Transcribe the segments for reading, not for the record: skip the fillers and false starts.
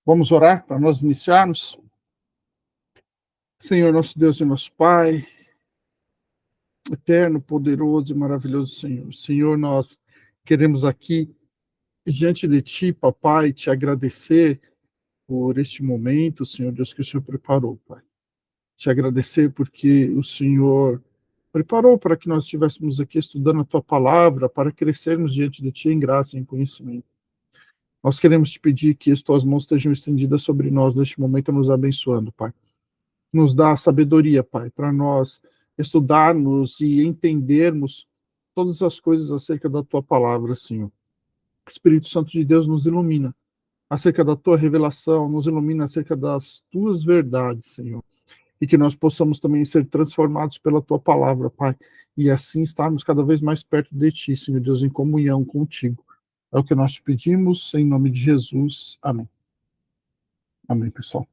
Vamos orar para nós iniciarmos? Senhor, nosso Deus e nosso Pai, eterno, poderoso e maravilhoso Senhor. Senhor, nós queremos aqui, diante de Ti, papai, te agradecer por este momento, Senhor Deus, que o Senhor preparou, Pai. Te agradecer porque o Senhor preparou para que nós estivéssemos aqui estudando a Tua palavra, para crescermos diante de Ti em graça e em conhecimento. Nós queremos te pedir que as Tuas mãos estejam estendidas sobre nós neste momento, nos abençoando, Pai. Nos dá sabedoria, Pai, para nós estudarmos e entendermos todas as coisas acerca da Tua palavra, Senhor. Espírito Santo de Deus nos ilumina acerca da Tua revelação, nos ilumina acerca das Tuas verdades, Senhor. E que nós possamos também ser transformados pela Tua palavra, Pai, e assim estarmos cada vez mais perto de Ti, Senhor Deus, em comunhão contigo. É o que nós te pedimos, em nome de Jesus. Amém. Amém, pessoal.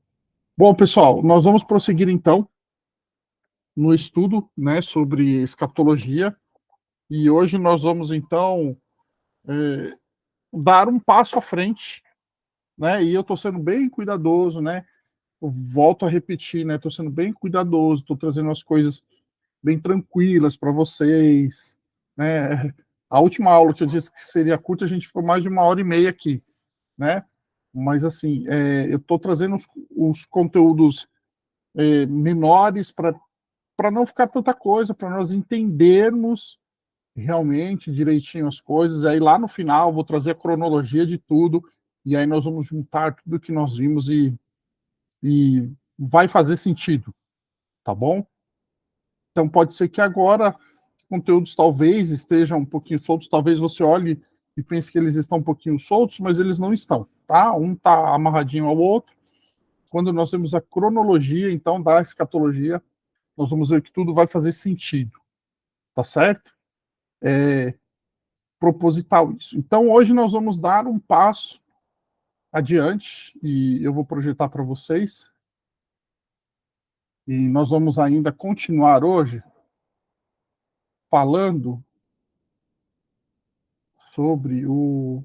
Bom, pessoal, nós vamos prosseguir então no estudo, né, sobre escatologia, e hoje nós vamos então dar um passo à frente, né, e eu estou sendo bem cuidadoso, né, eu volto a repetir, né, estou sendo bem cuidadoso, estou trazendo as coisas bem tranquilas para vocês, né, a última aula que eu disse que seria curta, a gente ficou mais de 1h30 aqui, né, mas assim, eu estou trazendo os conteúdos menores para não ficar tanta coisa, para nós entendermos realmente direitinho as coisas. Aí lá no final vou trazer a cronologia de tudo, e aí nós vamos juntar tudo que nós vimos e vai fazer sentido, tá bom? Então pode ser que agora os conteúdos talvez estejam um pouquinho soltos, talvez você olhe e pense que eles estão um pouquinho soltos, mas eles não estão, tá? Um está amarradinho ao outro. Quando nós temos a cronologia, então, da escatologia, nós vamos ver que tudo vai fazer sentido, tá certo? Proposital isso. Então, hoje nós vamos dar um passo adiante e eu vou projetar para vocês. E nós vamos ainda continuar hoje falando sobre o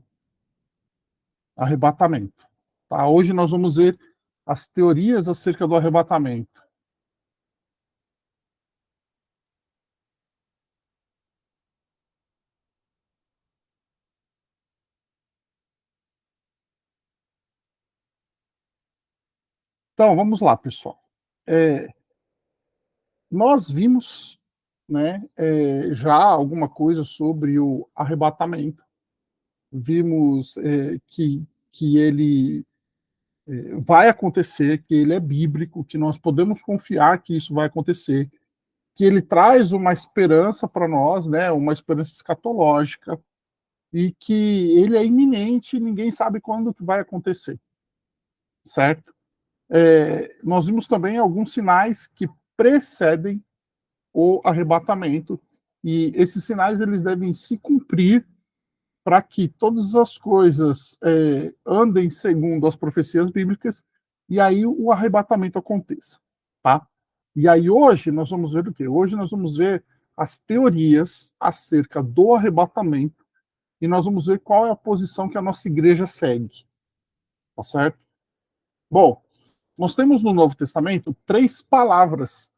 arrebatamento. Tá? Hoje nós vamos ver as teorias acerca do arrebatamento. Então, vamos lá, pessoal. Nós vimos, né, já alguma coisa sobre o arrebatamento. Vimos que ele vai acontecer, que ele é bíblico, que nós podemos confiar que isso vai acontecer, que ele traz uma esperança para nós, né, uma esperança escatológica, e que ele é iminente e ninguém sabe quando que vai acontecer, certo? Nós vimos também alguns sinais que precedem o arrebatamento, e esses sinais eles devem se cumprir para que todas as coisas andem segundo as profecias bíblicas e aí o arrebatamento aconteça, tá? E aí hoje nós vamos ver o quê? Hoje nós vamos ver as teorias acerca do arrebatamento e nós vamos ver qual é a posição que a nossa igreja segue, tá certo? Bom, nós temos no Novo Testamento 3 palavras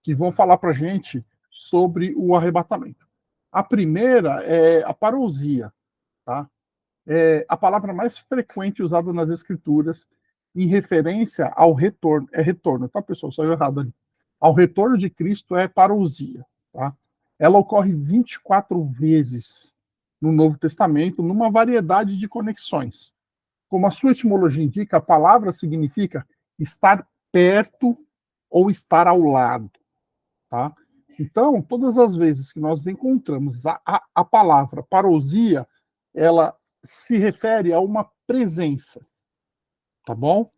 que vão falar para a gente sobre o arrebatamento. A primeira é a parousia, tá? A palavra mais frequente usada nas escrituras em referência ao retorno. É retorno, tá, pessoal? Saiu errado ali. Ao retorno de Cristo é parousia, tá? Ela ocorre 24 vezes no Novo Testamento, numa variedade de conexões. Como a sua etimologia indica, a palavra significa estar perto ou estar ao lado, tá? Então, todas as vezes que nós encontramos a palavra parousia, ela se refere a uma presença, tá bom?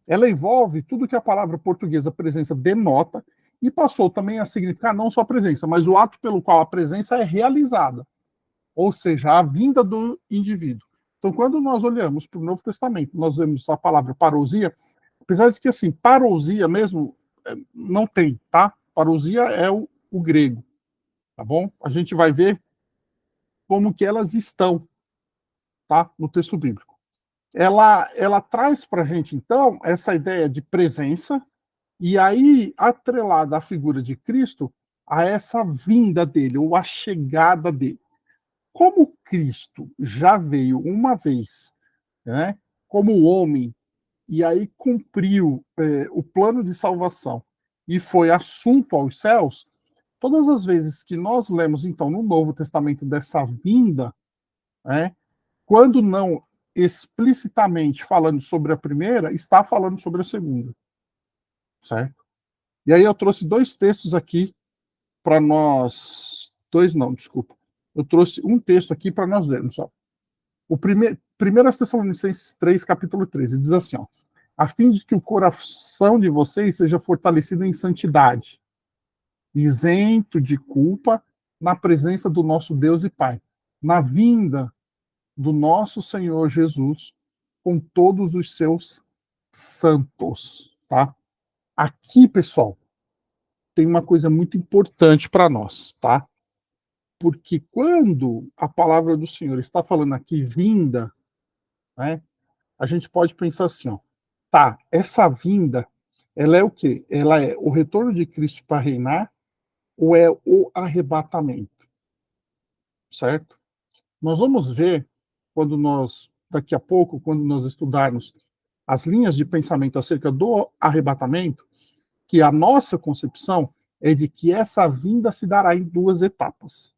Ela envolve tudo que a palavra portuguesa presença denota e passou também a significar não só a presença, mas o ato pelo qual a presença é realizada, ou seja, a vinda do indivíduo. Então, quando nós olhamos para o Novo Testamento, nós vemos a palavra parousia, apesar de que, assim, parousia mesmo não tem, tá? Parousia é o grego, tá bom? A gente vai ver como que elas estão, tá? No texto bíblico. ela traz para a gente, então, essa ideia de presença, e aí, atrelada à figura de Cristo, a essa vinda dele, ou a chegada dele. Como Cristo já veio uma vez, né, como homem, e aí cumpriu o plano de salvação e foi assunto aos céus, todas as vezes que nós lemos, então, no Novo Testamento dessa vinda, né, quando não explicitamente falando sobre a primeira, está falando sobre a segunda, certo? E aí eu trouxe dois textos aqui para nós. Dois não, desculpa. Eu trouxe um texto aqui para nós lermos. Ó. O primeiro, 1 Tessalonicenses 3, capítulo 13, diz assim: ó, a fim de que o coração de vocês seja fortalecido em santidade, isento de culpa, na presença do nosso Deus e Pai, na vinda do nosso Senhor Jesus, com todos os seus santos. Tá? Aqui, pessoal, tem uma coisa muito importante para nós, tá? Porque quando a palavra do Senhor está falando aqui vinda, né, a gente pode pensar assim, ó, tá, essa vinda, ela é o quê? Ela é o retorno de Cristo para reinar ou é o arrebatamento, certo? Nós vamos ver quando nós, daqui a pouco, quando nós estudarmos as linhas de pensamento acerca do arrebatamento, que a nossa concepção é de que essa vinda se dará em duas etapas,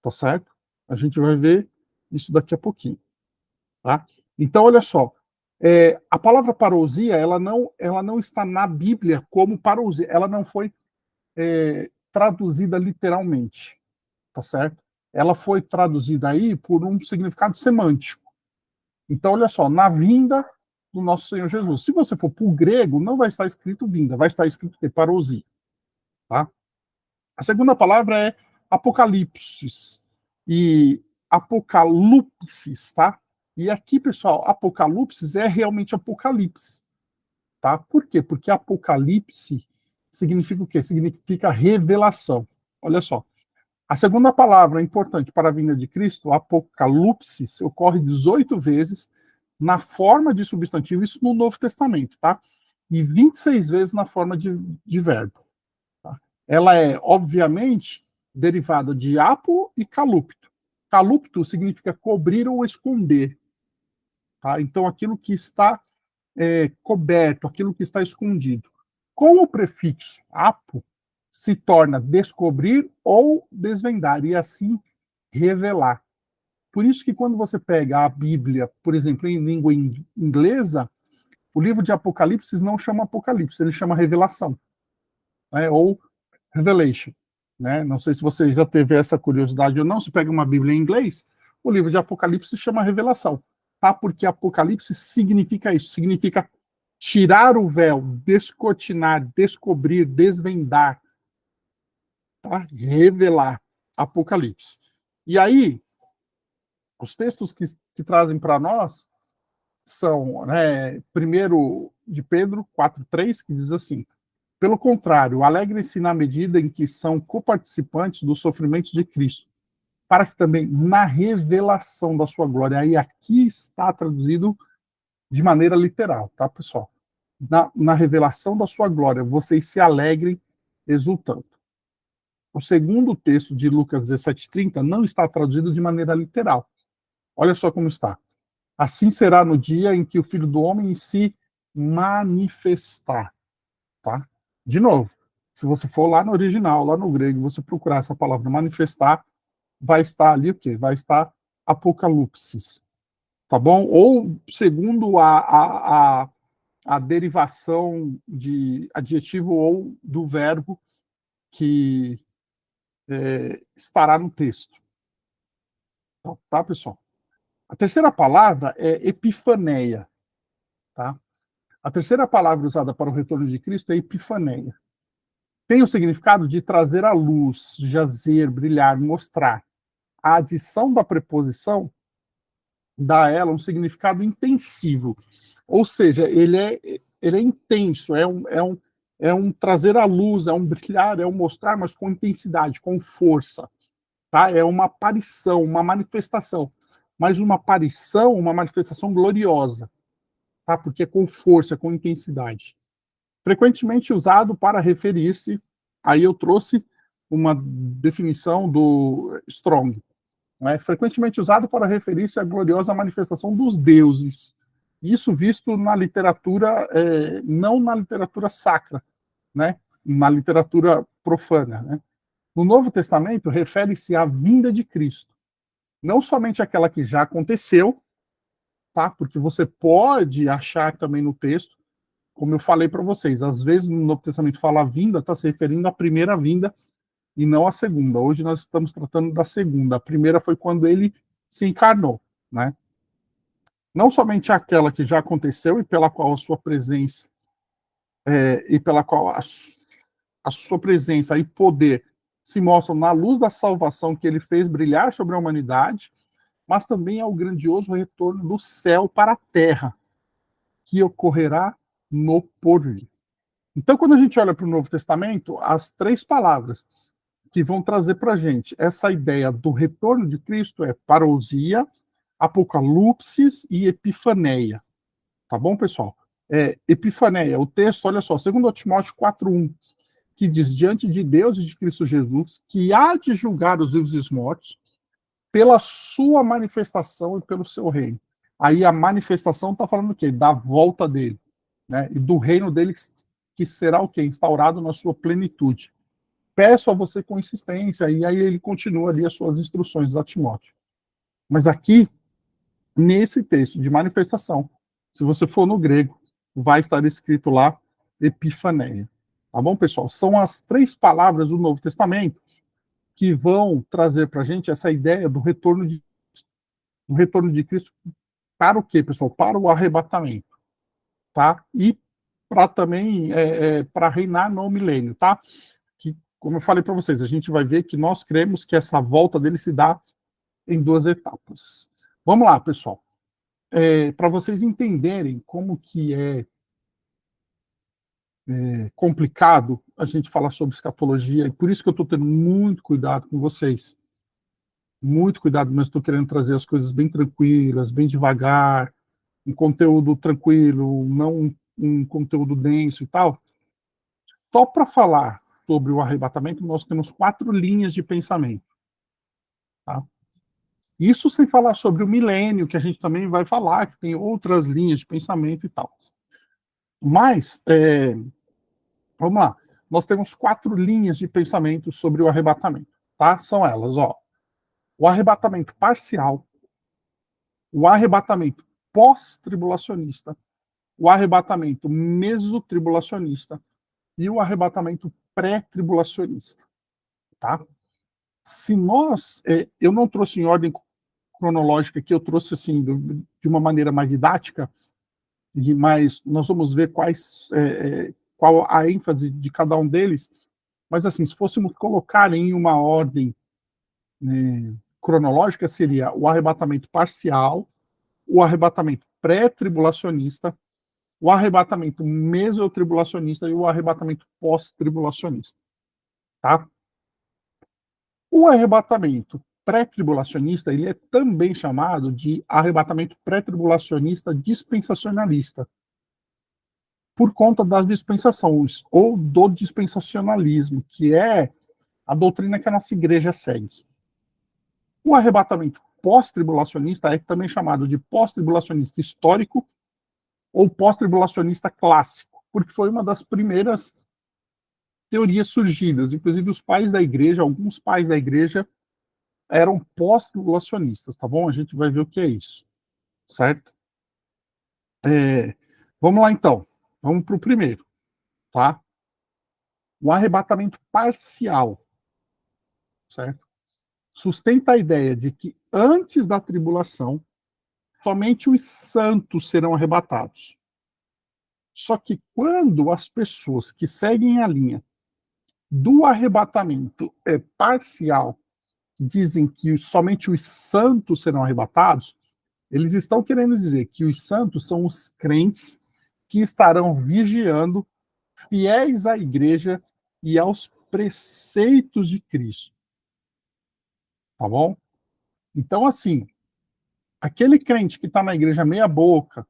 tá certo? A gente vai ver isso daqui a pouquinho, tá? Então, olha só, a palavra parousia, ela não está na Bíblia como parousia, ela não foi traduzida literalmente, tá certo? Ela foi traduzida aí por um significado semântico. Então, olha só, na vinda do nosso Senhor Jesus. Se você for para o grego, não vai estar escrito vinda, vai estar escrito parousia, tá? A segunda palavra é apocalipsis e apocalipsis, tá? E aqui, pessoal, apocalipsis é realmente apocalipse, tá? Por quê? Porque apocalipse significa o quê? Significa revelação. Olha só. A segunda palavra importante para a vinda de Cristo, apocalipsis, ocorre 18 vezes na forma de substantivo, isso no Novo Testamento, tá? E 26 vezes na forma de verbo. Tá? Ela é, obviamente, derivada de apo e calupto. Calupto significa cobrir ou esconder. Tá? Então, aquilo que está coberto, aquilo que está escondido. Com o prefixo apo, se torna descobrir ou desvendar, e assim revelar. Por isso que quando você pega a Bíblia, por exemplo, em língua inglesa, o livro de Apocalipse não chama Apocalipse, ele chama Revelação, né? Ou Revelation, né? Não sei se você já teve essa curiosidade ou não. Se pega uma Bíblia em inglês, o livro de Apocalipse se chama Revelação, tá? Porque Apocalipse significa isso, significa tirar o véu, descortinar, descobrir, desvendar, tá? Revelar. Apocalipse. E aí, os textos que trazem para nós são, né, primeiro de Pedro 4:3, que diz assim: pelo contrário, alegrem-se na medida em que são coparticipantes dos sofrimentos de Cristo, para que também na revelação da sua glória, aí aqui está traduzido de maneira literal, tá, pessoal? Na revelação da sua glória, vocês se alegrem exultando. O segundo texto de Lucas 17:30 não está traduzido de maneira literal. Olha só como está. Assim será no dia em que o Filho do Homem se manifestar. Tá? De novo, se você for lá no original, lá no grego, você procurar essa palavra manifestar, vai estar ali o quê? Vai estar apocalipsis, tá bom? Ou segundo a derivação de adjetivo ou do verbo que estará no texto. Tá, pessoal? A terceira palavra é epifaneia, tá? A terceira palavra usada para o retorno de Cristo é epifaneia. Tem o significado de trazer à luz, jazer, brilhar, mostrar. A adição da preposição dá a ela um significado intensivo. Ou seja, ele é intenso, é um trazer à luz, é um brilhar, é um mostrar, mas com intensidade, com força. Tá? É uma aparição, uma manifestação. mas uma aparição, uma manifestação gloriosa, tá? Porque é com força, com intensidade. Frequentemente usado para referir-se, aí eu trouxe uma definição do Strong, né? Frequentemente usado para referir-se à gloriosa manifestação dos deuses. Isso visto na literatura, não na literatura sacra, né? Na literatura profana, né? No Novo Testamento, refere-se à vinda de Cristo, não somente aquela que já aconteceu, tá? Porque você pode achar também no texto, como eu falei para vocês, às vezes no Novo Testamento fala vinda, está se referindo à primeira vinda e não à segunda. Hoje nós estamos tratando da segunda. A primeira foi quando ele se encarnou, né? Não somente aquela que já aconteceu e pela qual a sua presença e pela qual a sua presença e poder se mostram na luz da salvação que ele fez brilhar sobre a humanidade, mas também ao grandioso retorno do céu para a terra, que ocorrerá no porvir. Então, quando a gente olha para o Novo Testamento, as três palavras que vão trazer para a gente essa ideia do retorno de Cristo é parousia, apocalipsis e epifaneia. Tá bom, pessoal? Epifaneia, o texto, olha só, 2 Timóteo 4:1, que diz, diante de Deus e de Cristo Jesus, que há de julgar os vivos e os mortos, pela sua manifestação e pelo seu reino. Aí a manifestação está falando o quê? Da volta dele, né? E do reino dele que será o quê? Instaurado na sua plenitude. Peço a você com insistência, e aí ele continua ali as suas instruções a Timóteo. Mas aqui, nesse texto de manifestação, se você for no grego, vai estar escrito lá epifaneia. Tá bom, pessoal? São as três palavras do Novo Testamento que vão trazer para a gente essa ideia do retorno de Cristo para o quê, pessoal? Para o arrebatamento, tá? E para também para reinar no milênio, tá? Que, como eu falei para vocês, a gente vai ver que nós cremos que essa volta dele se dá em duas etapas. Vamos lá, pessoal. Para vocês entenderem como que é complicado a gente falar sobre escatologia, e por isso que eu estou tendo muito cuidado com vocês. Muito cuidado, mas estou querendo trazer as coisas bem tranquilas, bem devagar, um conteúdo tranquilo, não um conteúdo denso e tal. Só para falar sobre o arrebatamento, nós temos 4 linhas de pensamento. Tá? Isso sem falar sobre o milênio, que a gente também vai falar, que tem outras linhas de pensamento e tal. Mas, vamos lá, nós temos 4 linhas de pensamento sobre o arrebatamento. Tá? São elas, ó. O arrebatamento parcial, o arrebatamento pós-tribulacionista, o arrebatamento mesotribulacionista e o arrebatamento pré-tribulacionista, tá? Se nós, eu não trouxe em ordem cronológica aqui, eu trouxe assim de uma maneira mais didática, mas nós vamos ver qual a ênfase de cada um deles. Mas assim, se fôssemos colocar em uma ordem cronológica, seria o arrebatamento parcial, o arrebatamento pré-tribulacionista, o arrebatamento mesotribulacionista e o arrebatamento pós-tribulacionista, tá? O arrebatamento pré-tribulacionista, ele é também chamado de arrebatamento pré-tribulacionista dispensacionalista, por conta das dispensações, ou do dispensacionalismo, que é a doutrina que a nossa igreja segue. O arrebatamento pós-tribulacionista é também chamado de pós-tribulacionista histórico ou pós-tribulacionista clássico, porque foi uma das primeiras teorias surgidas. Inclusive, os pais da igreja, alguns pais da igreja, eram pós-tribulacionistas, tá bom? A gente vai ver o que é isso, certo? Vamos lá, então. Vamos para o primeiro, tá? O arrebatamento parcial, certo? Sustenta a ideia de que antes da tribulação, somente os santos serão arrebatados. Só que quando as pessoas que seguem a linha do arrebatamento parcial dizem que somente os santos serão arrebatados, eles estão querendo dizer que os santos são os crentes que estarão vigiando, fiéis à igreja e aos preceitos de Cristo. Tá bom? Então, assim, aquele crente que está na igreja meia boca,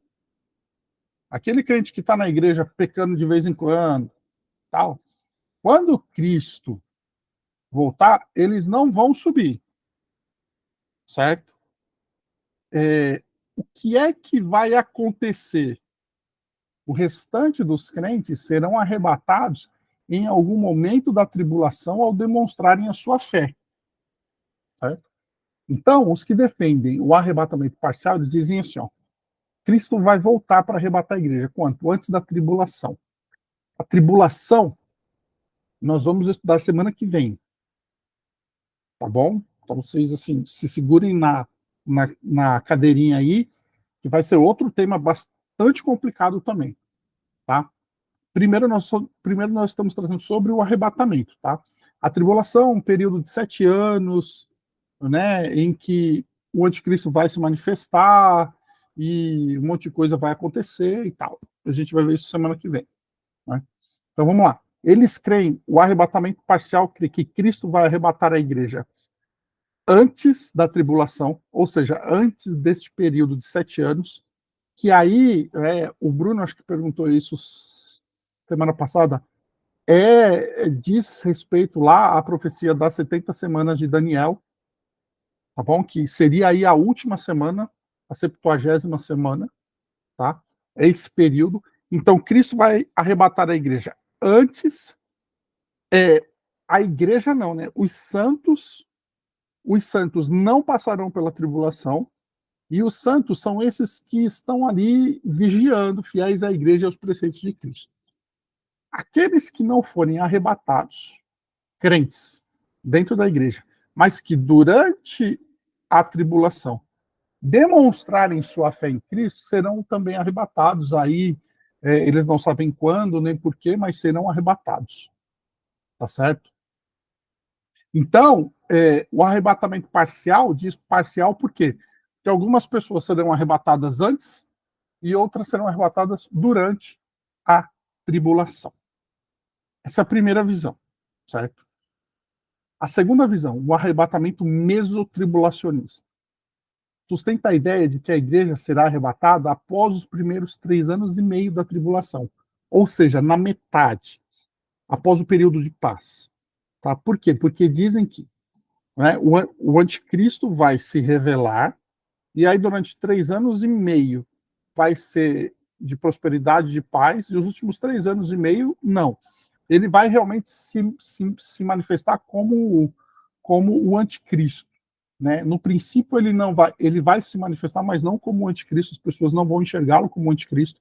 aquele crente que está na igreja pecando de vez em quando, tal, quando Cristo voltar, eles não vão subir, certo? O que é que vai acontecer? O restante dos crentes serão arrebatados em algum momento da tribulação ao demonstrarem a sua fé, certo? Então, os que defendem o arrebatamento parcial, eles dizem assim, ó, Cristo vai voltar para arrebatar a igreja. Quanto? Antes da tribulação. A tribulação, nós vamos estudar semana que vem, tá bom? Então, vocês, assim, se segurem na cadeirinha aí, que vai ser outro tema bastante complicado também, tá? Primeiro nós estamos tratando sobre o arrebatamento, tá? A tribulação, um período de 7 anos, né, em que o anticristo vai se manifestar e um monte de coisa vai acontecer e tal. A gente vai ver isso semana que vem, né? Então vamos lá. Eles creem, o arrebatamento parcial crê que Cristo vai arrebatar a igreja antes da tribulação, ou seja, antes deste período de 7 anos, que aí, o Bruno acho que perguntou isso semana passada, diz respeito lá à profecia das 70 semanas de Daniel, tá bom? Que seria aí a última semana, a 70ª semana, tá? É esse período. Então, Cristo vai arrebatar a igreja antes, a igreja não, né? Os santos não passarão pela tribulação, e os santos são esses que estão ali vigiando, fiéis à igreja e aos preceitos de Cristo. Aqueles que não forem arrebatados, crentes, dentro da igreja, mas que durante a tribulação demonstrarem sua fé em Cristo, serão também arrebatados. Aí, eles não sabem quando nem porquê, mas serão arrebatados. Tá certo? Então, o arrebatamento parcial, diz parcial por quê? Porque algumas pessoas serão arrebatadas antes e outras serão arrebatadas durante a tribulação. Essa é a primeira visão, certo? A segunda visão, o arrebatamento mesotribulacionista, sustenta a ideia de que a igreja será arrebatada após os primeiros 3 anos e meio da tribulação, ou seja, na metade, após o período de paz. Tá? Por quê? Porque dizem que, né, o anticristo vai se revelar, e aí durante 3 anos e meio vai ser de prosperidade, de paz, e os últimos 3 anos e meio, não. Ele vai realmente se manifestar como o anticristo. Né? No princípio, ele vai se manifestar, mas não como o anticristo, as pessoas não vão enxergá-lo como anticristo.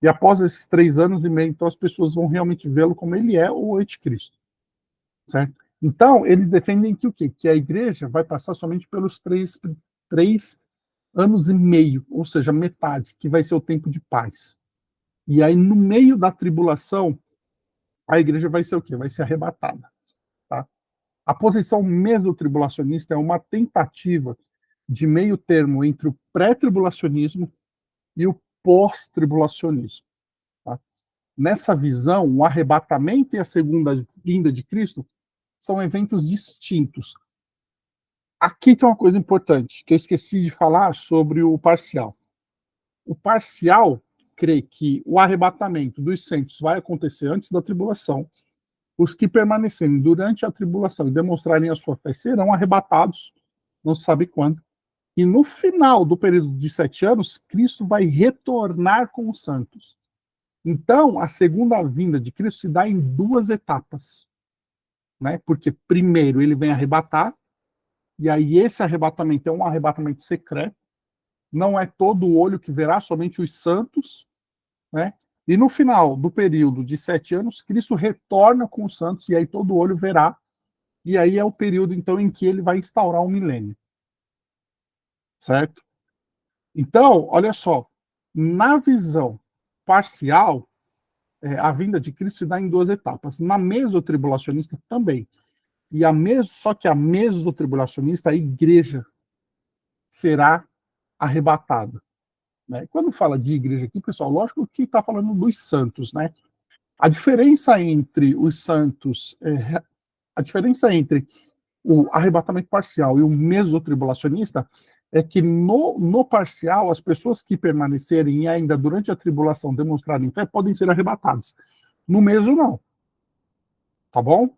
E após esses 3 anos e meio, então as pessoas vão realmente vê-lo como ele é, o anticristo. Certo? Então, eles defendem que o quê? Que a igreja vai passar somente pelos 3 anos e meio, ou seja, metade, que vai ser o tempo de paz. E aí, no meio da tribulação, a igreja vai ser o quê? Vai ser arrebatada. Tá? A posição mesotribulacionista é uma tentativa de meio termo entre o pré-tribulacionismo e o pós-tribulacionismo. Tá? Nessa visão, o arrebatamento e a segunda vinda de Cristo são eventos distintos. Aqui tem uma coisa importante, que eu esqueci de falar sobre o parcial. O parcial crê que o arrebatamento dos santos vai acontecer antes da tribulação. Os que permanecerem durante a tribulação e demonstrarem a sua fé serão arrebatados, não se sabe quando. E no final do período de 7 anos, Cristo vai retornar com os santos. Então, a segunda vinda de Cristo se dá em 2 etapas. Né? Porque primeiro ele vem arrebatar, e aí esse arrebatamento é um arrebatamento secreto, não é todo o olho que verá, somente os santos, né? E no final do período de 7 anos, Cristo retorna com os santos, e aí todo olho verá, e aí é o período, então, em que ele vai instaurar o milênio. Certo? Então, olha só, na visão parcial, a vinda de Cristo se dá em 2 etapas. Na mesotribulacionista também. Só que a mesotribulacionista, a igreja será arrebatada. Né? Quando fala de igreja aqui, pessoal, lógico que está falando dos santos, né? A diferença entre os santos, a diferença entre o arrebatamento parcial e o mesotribulacionista é que no parcial, as pessoas que permanecerem e ainda durante a tribulação demonstrarem fé podem ser arrebatadas. No mesmo, não. Tá bom?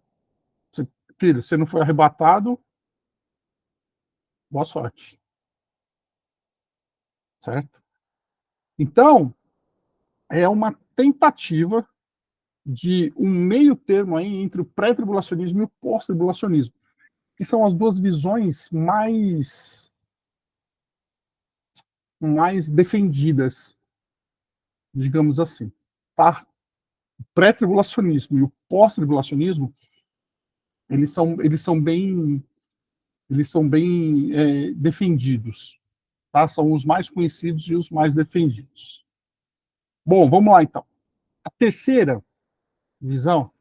Filho, você não foi arrebatado, boa sorte. Certo? Então, é uma tentativa de um meio termo aí entre o pré-tribulacionismo e o pós-tribulacionismo, que são as duas visões mais defendidas, digamos assim. Tá? O pré-tribulacionismo e o pós-tribulacionismo, eles são bem defendidos. Tá? São os mais conhecidos e os mais defendidos. Bom, vamos lá então. A terceira visão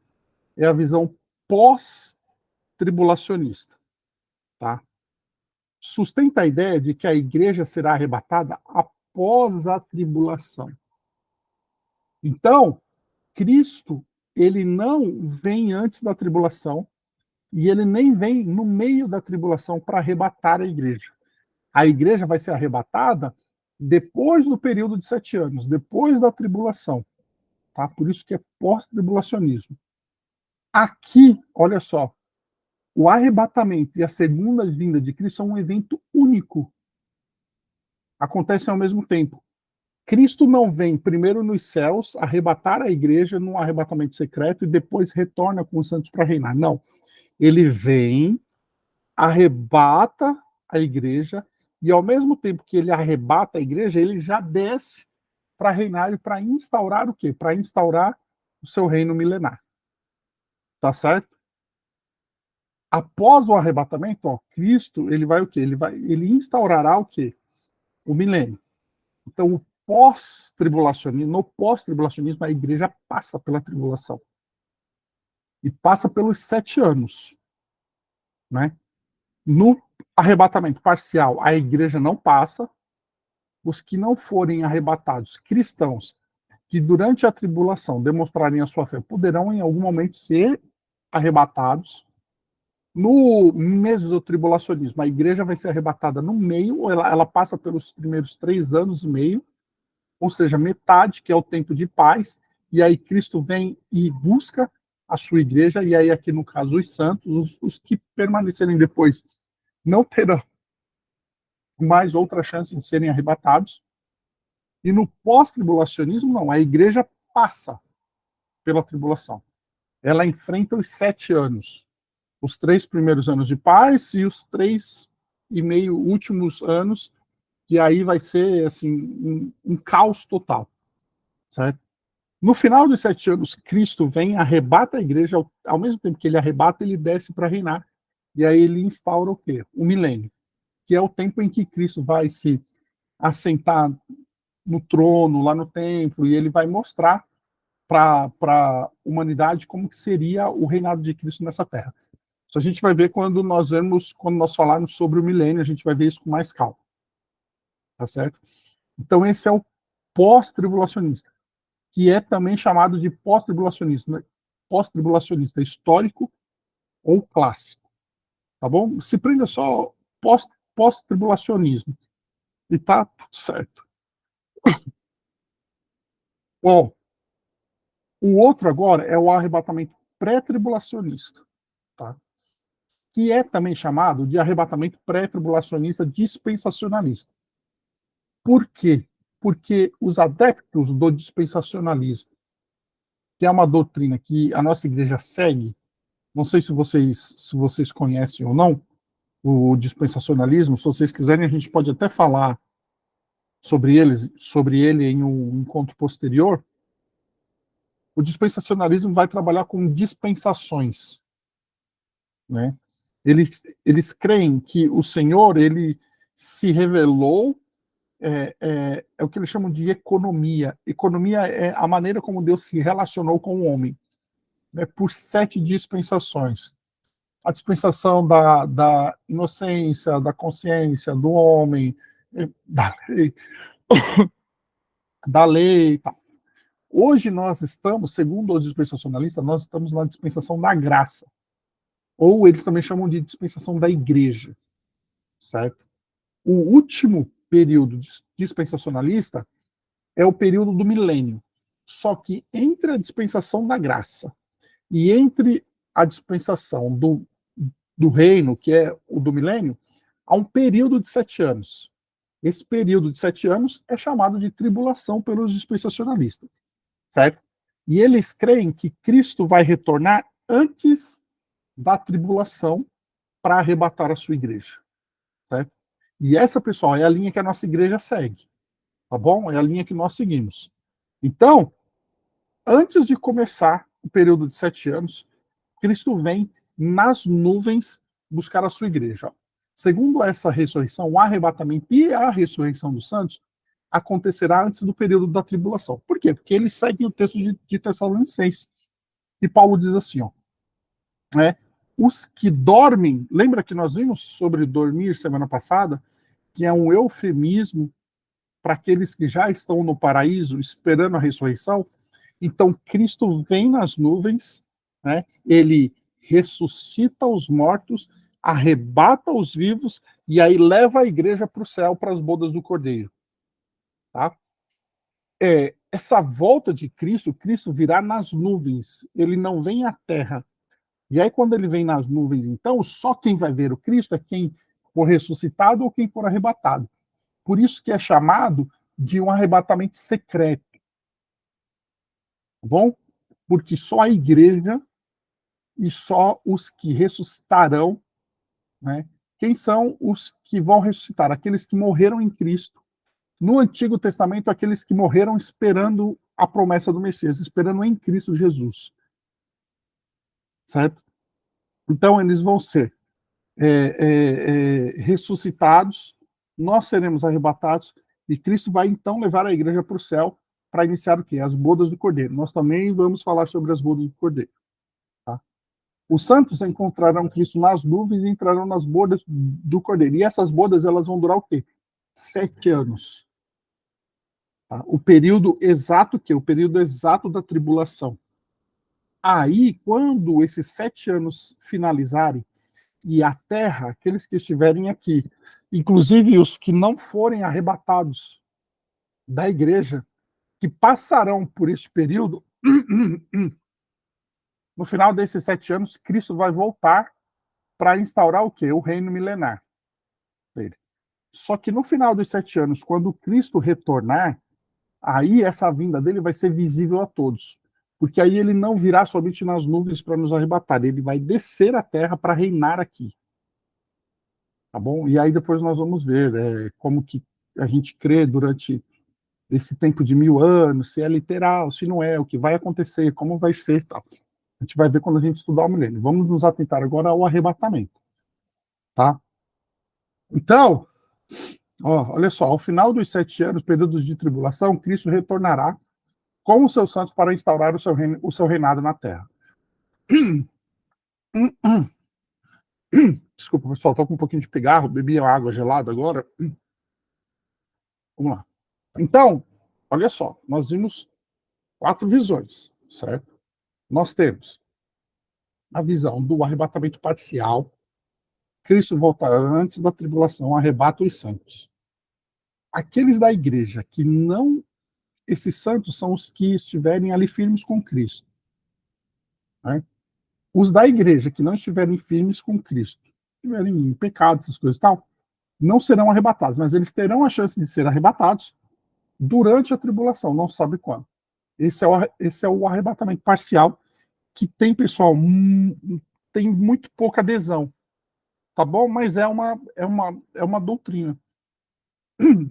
é a visão pós-tribulacionista. Tá? Sustenta a ideia de que a igreja será arrebatada após a tribulação. Então, Cristo, ele não vem antes da tribulação e ele nem vem no meio da tribulação para arrebatar a igreja. A igreja vai ser arrebatada depois do período de 7 anos, depois da tribulação. Tá? Por isso que é pós-tribulacionismo. Aqui, olha só, o arrebatamento e a segunda vinda de Cristo são um evento único. Acontecem ao mesmo tempo. Cristo não vem primeiro nos céus arrebatar a igreja num arrebatamento secreto e depois retorna com os santos para reinar. Não. Ele vem, arrebata a igreja e ao mesmo tempo que ele arrebata a igreja, ele já desce para reinar e para instaurar o quê? Para instaurar o seu reino milenar. Tá certo? Após o arrebatamento, ó, Cristo, ele vai o quê? Ele instaurará o quê? O milênio. Então, no pós-tribulacionismo, a igreja passa pela tribulação. E passa pelos 7 anos. Né? No arrebatamento parcial, a igreja não passa. Os que não forem arrebatados, cristãos, que durante a tribulação demonstrarem a sua fé, poderão em algum momento ser arrebatados. No mesotribulacionismo, a igreja vai ser arrebatada no meio, ela passa pelos primeiros 3 anos e meio, ou seja, metade, que é o tempo de paz, e aí Cristo vem e busca a sua igreja, e aí aqui no caso os santos, os que permanecerem depois, não terão mais outra chance de serem arrebatados. E no pós-tribulacionismo, não, a igreja passa pela tribulação. Ela enfrenta os 7 anos, os 3 primeiros anos de paz e os 3,5 últimos anos, que aí vai ser assim um caos total, certo? No final dos 7 anos, Cristo vem, arrebata a igreja, ao mesmo tempo que ele arrebata, ele desce para reinar. E aí ele instaura o quê? O milênio, que é o tempo em que Cristo vai se assentar no trono, lá no templo, e ele vai mostrar para a humanidade como que seria o reinado de Cristo nessa terra. Isso a gente vai ver quando nós falarmos sobre o milênio, a gente vai ver isso com mais calma. Tá certo? Então esse é o pós-tribulacionista, que é também chamado de pós-tribulacionista histórico ou clássico. Tá bom? Se prenda só pós-tribulacionismo. E tá tudo certo. Bom, o outro agora é o arrebatamento pré-tribulacionista, tá? Que é também chamado de arrebatamento pré-tribulacionista dispensacionalista. Por quê? Porque os adeptos do dispensacionalismo, que é uma doutrina que a nossa igreja segue, não sei se vocês conhecem ou não, o dispensacionalismo, se vocês quiserem, a gente pode até falar sobre ele em um encontro posterior. O dispensacionalismo vai trabalhar com dispensações, né? Eles creem que o Senhor, ele se revelou, é o que eles chamam de economia. Economia é a maneira como Deus se relacionou com o homem, né, por 7 dispensações. A dispensação da inocência, da consciência do homem, da lei, da lei. Tá. Hoje nós estamos, segundo os dispensacionalistas, nós estamos na dispensação da graça. Ou eles também chamam de dispensação da igreja, certo? O último período dispensacionalista é o período do milênio. Só que entre a dispensação da graça e entre a dispensação do reino, que é o do milênio, há um período de 7 anos. Esse período de 7 anos é chamado de tribulação pelos dispensacionalistas, certo? E eles creem que Cristo vai retornar antes da tribulação para arrebatar a sua igreja, certo? E essa, pessoal, é a linha que a nossa igreja segue, tá bom? É a linha que nós seguimos. Então, antes de começar o período de 7 anos, Cristo vem nas nuvens buscar a sua igreja. Segundo essa ressurreição, o arrebatamento e a ressurreição dos santos acontecerá antes do período da tribulação. Por quê? Porque eles seguem o texto de Tessalonicenses. E Paulo diz assim, ó, né, os que dormem, lembra que nós vimos sobre dormir semana passada, que é um eufemismo para aqueles que já estão no paraíso esperando a ressurreição? Então, Cristo vem nas nuvens, né? Ele ressuscita os mortos, arrebata os vivos e aí leva a igreja para o céu, para as bodas do Cordeiro. Tá? Essa volta de Cristo, Cristo virá nas nuvens, ele não vem à terra. E aí, quando ele vem nas nuvens, então, só quem vai ver o Cristo é quem for ressuscitado ou quem for arrebatado. Por isso que é chamado de um arrebatamento secreto. Tá bom? Porque só a igreja e só os que ressuscitarão, né? Quem são os que vão ressuscitar? Aqueles que morreram em Cristo. No Antigo Testamento, aqueles que morreram esperando a promessa do Messias, esperando em Cristo Jesus. Certo? Então, eles vão ser ressuscitados, nós seremos arrebatados, e Cristo vai então levar a igreja para o céu para iniciar o quê? As bodas do Cordeiro. Nós também vamos falar sobre as bodas do Cordeiro. Tá? Os santos encontrarão Cristo nas nuvens e entrarão nas bodas do Cordeiro. E essas bodas, elas vão durar o quê? 7 anos. Tá? O período exato que? O período exato da tribulação. Aí, quando esses 7 anos finalizarem, e a terra, aqueles que estiverem aqui, inclusive os que não forem arrebatados da igreja, que passarão por este período, no final desses 7 anos, Cristo vai voltar para instaurar o quê? O reino milenar dele. Só que no final dos 7 anos, quando Cristo retornar, aí essa vinda dele vai ser visível a todos. Porque aí ele não virá somente nas nuvens para nos arrebatar, ele vai descer a terra para reinar aqui. Tá bom? E aí depois nós vamos ver como que a gente crê durante esse tempo de 1000 anos, se é literal, se não é, o que vai acontecer, como vai ser, tal. A gente vai ver quando a gente estudar o milênio. Vamos nos atentar agora ao arrebatamento, tá? Então, olha só, ao final dos 7 anos, períodos de tribulação, Cristo retornará com os seus santos para instaurar o seu reinado na terra. Desculpa, pessoal, estou com um pouquinho de pigarro, bebi água gelada agora. Vamos lá. Então, olha só, nós vimos 4 visões, certo? Nós temos a visão do arrebatamento parcial, Cristo volta antes da tribulação, arrebata os santos. Aqueles da igreja que não, esses santos são os que estiverem ali firmes com Cristo. Né? Os da igreja que não estiverem firmes com Cristo, estiverem em pecado, essas coisas e tal, não serão arrebatados, mas eles terão a chance de ser arrebatados durante a tribulação, não se sabe quando. Esse é o arrebatamento parcial, que tem, pessoal, tem muito pouca adesão, tá bom? Mas é uma doutrina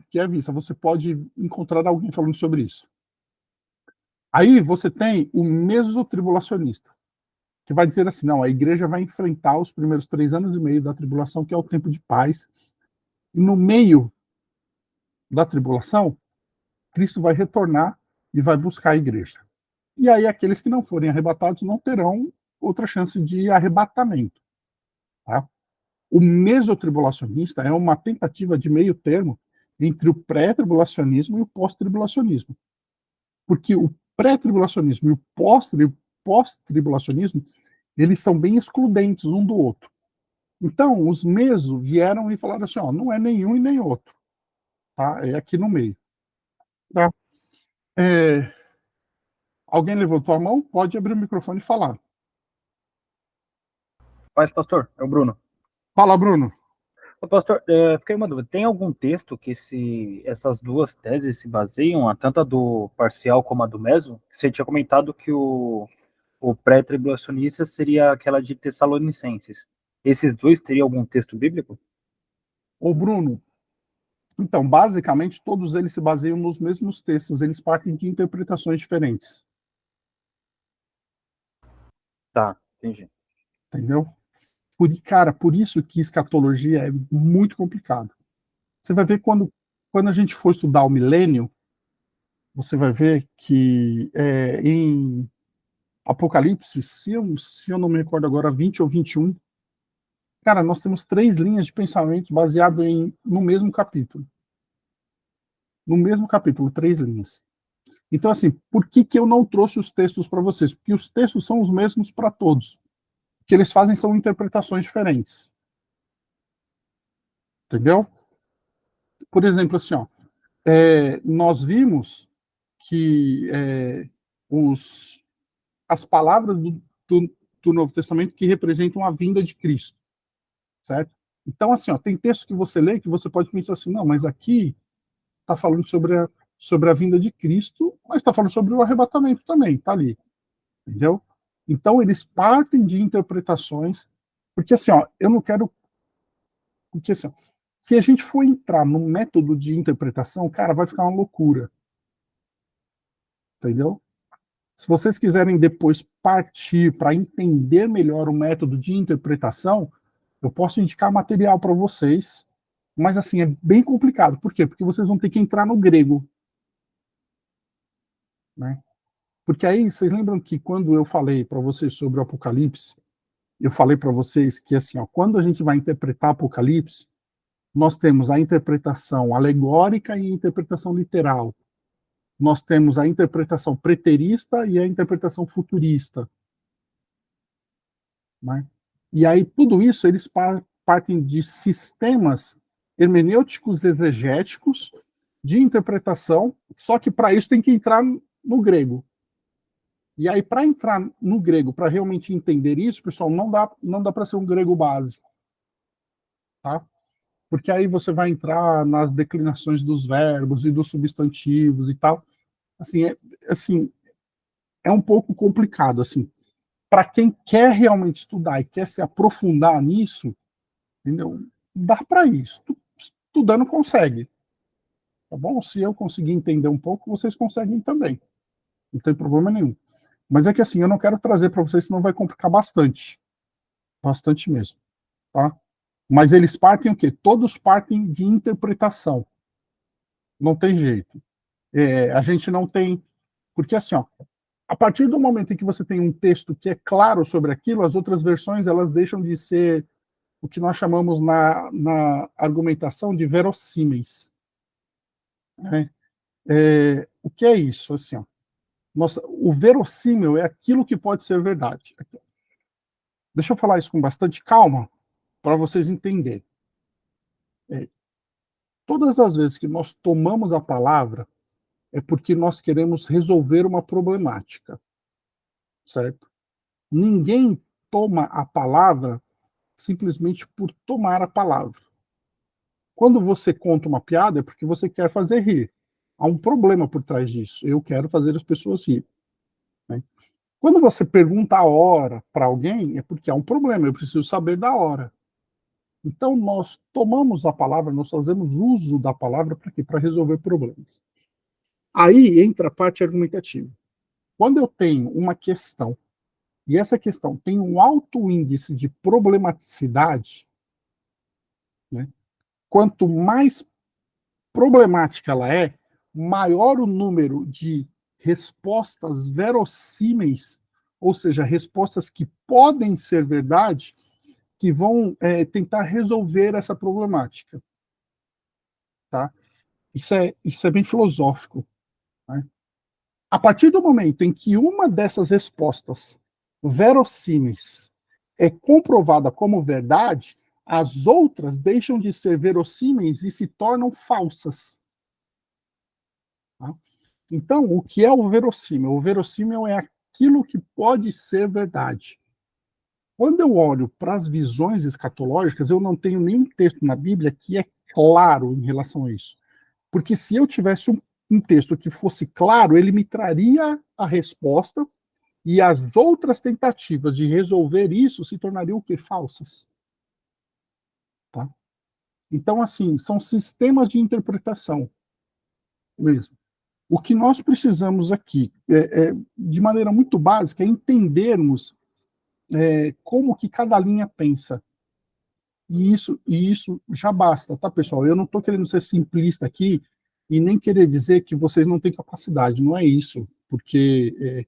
que é vista. Você pode encontrar alguém falando sobre isso. Aí você tem o mesotribulacionista, que vai dizer assim, não, a igreja vai enfrentar os primeiros 3 anos e meio da tribulação, que é o tempo de paz, e no meio da tribulação, Cristo vai retornar e vai buscar a igreja. E aí aqueles que não forem arrebatados não terão outra chance de arrebatamento. Tá? O mesotribulacionista é uma tentativa de meio termo entre o pré-tribulacionismo e o pós-tribulacionismo. Porque o pré-tribulacionismo e o pós-tribulacionismo, eles são bem excludentes um do outro. Então, os meso vieram e falaram assim, ó, não é nenhum e nem outro, tá? É aqui no meio, tá? É, alguém levantou a mão? Pode abrir o microfone e falar. Paz, pastor, é o Bruno. Fala, Bruno. Ô, pastor, fiquei uma dúvida. Tem algum texto que essas duas teses se baseiam, tanto a do parcial como a do meso? Você tinha comentado que o pré-tribulacionista seria aquela de Tessalonicenses. Esses dois teriam algum texto bíblico? Ô, Bruno, então, basicamente, todos eles se baseiam nos mesmos textos, eles partem de interpretações diferentes, Tá, entendi. entendeu? Cara, por isso que escatologia é muito complicado. Você vai ver quando a gente for estudar o milênio, você vai ver que em Apocalipse, se eu não me recordo agora, 20 ou 21, cara, nós temos três linhas de pensamento baseado no mesmo capítulo. No mesmo capítulo, três linhas. Então, assim, por que eu não trouxe os textos para vocês? Porque os textos são os mesmos para todos. O que eles fazem são interpretações diferentes. Entendeu? Por exemplo, assim, ó, nós vimos que os, as palavras do, do Novo Testamento que representam a vinda de Cristo, certo? Então, assim, ó, tem texto que você lê que você pode pensar assim, não, mas aqui está falando sobre a vinda de Cristo, mas está falando sobre o arrebatamento também, está ali, entendeu? Então, eles partem de interpretações, porque assim, ó, eu não quero, porque assim, ó, se a gente for entrar no método de interpretação, cara, vai ficar uma loucura, entendeu? Se vocês quiserem depois partir para entender melhor o método de interpretação, eu posso indicar material para vocês, mas assim, é bem complicado. Por quê? Porque vocês vão ter que entrar no grego, né? Porque aí, vocês lembram que quando eu falei para vocês sobre o Apocalipse, eu falei para vocês que assim, ó, quando a gente vai interpretar Apocalipse, nós temos a interpretação alegórica e a interpretação literal. Nós temos a interpretação preterista e a interpretação futurista, né? E aí tudo isso eles partem de sistemas hermenêuticos exegéticos de interpretação, só que para isso tem que entrar no grego. E aí para entrar no grego, para realmente entender isso, pessoal, não dá para ser um grego básico, tá? Porque aí você vai entrar nas declinações dos verbos e dos substantivos e tal. Assim, assim, é um pouco complicado assim. Para quem quer realmente estudar e quer se aprofundar nisso, entendeu? Dá para isso. Estudando consegue, tá bom? Se eu conseguir entender um pouco, vocês conseguem também. Não tem problema nenhum. Mas é que assim, eu não quero trazer para vocês, senão vai complicar bastante. Bastante mesmo, tá? Mas eles partem o quê? Todos partem de interpretação. Não tem jeito. A gente não tem. Porque assim, ó, a partir do momento em que você tem um texto que é claro sobre aquilo, as outras versões elas deixam de ser o que nós chamamos na argumentação de verossímeis, né? O que é isso? Assim, ó, nossa, o verossímil é aquilo que pode ser verdade. Deixa eu falar isso com bastante calma para vocês entenderem. É, todas as vezes que nós tomamos a palavra é porque nós queremos resolver uma problemática, certo? Ninguém toma a palavra simplesmente por tomar a palavra. Quando você conta uma piada é porque você quer fazer rir. Há um problema por trás disso. Eu quero fazer as pessoas rir, né? Quando você pergunta a hora para alguém, é porque há um problema, eu preciso saber da hora. Então, nós tomamos a palavra, nós fazemos uso da palavra para quê? Para resolver problemas. Aí entra a parte argumentativa. Quando eu tenho uma questão, e essa questão tem um alto índice de problematicidade, né? Quanto mais problemática ela é, maior o número de respostas verossímeis, ou seja, respostas que podem ser verdade, que vão tentar resolver essa problemática. Tá? Isso é bem filosófico. Né? A partir do momento em que uma dessas respostas verossímeis é comprovada como verdade, as outras deixam de ser verossímeis e se tornam falsas. Tá? Então, o que é o verossímil? O verossímil é aquilo que pode ser verdade. Quando eu olho para as visões escatológicas, eu não tenho nenhum texto na Bíblia que é claro em relação a isso. Porque se eu tivesse um texto que fosse claro, ele me traria a resposta e as outras tentativas de resolver isso se tornariam o quê? Falsas. Tá? Então, assim, são sistemas de interpretação mesmo. O que nós precisamos aqui, de maneira muito básica, é entendermos como que cada linha pensa. E isso já basta, tá, pessoal? Eu não estou querendo ser simplista aqui e nem querer dizer que vocês não têm capacidade, não é isso, porque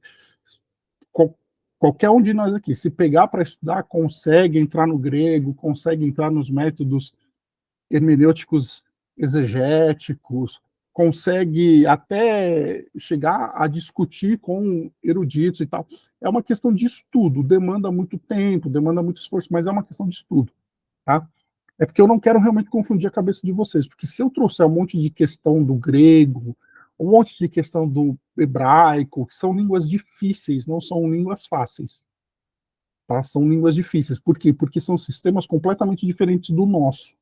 qual, qualquer um de nós aqui, se pegar para estudar, consegue entrar no grego, consegue entrar nos métodos hermenêuticos exegéticos, consegue até chegar a discutir com eruditos e tal. É uma questão de estudo, demanda muito tempo, demanda muito esforço, mas é uma questão de estudo, tá? É porque eu não quero realmente confundir a cabeça de vocês, porque se eu trouxer um monte de questão do grego, um monte de questão do hebraico, que são línguas difíceis, não são línguas fáceis, tá? São línguas difíceis. Por quê? Porque são sistemas completamente diferentes do nosso.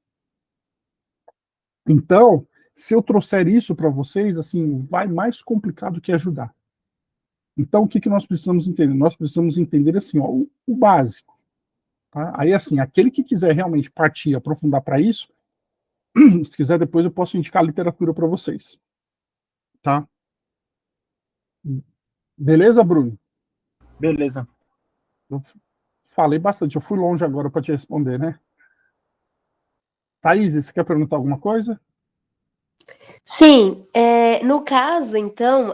Então, se eu trouxer isso para vocês, assim, vai mais complicado que ajudar. Então, o que, que nós precisamos entender? Nós precisamos entender, assim, ó, o básico. Tá? Aí, assim, aquele que quiser realmente partir, aprofundar para isso, se quiser, depois eu posso indicar literatura para vocês. Tá? Beleza, Bruno? Beleza. Eu falei bastante, eu fui longe agora para te responder, né? Thaís, você quer perguntar alguma coisa? Sim, no caso, então,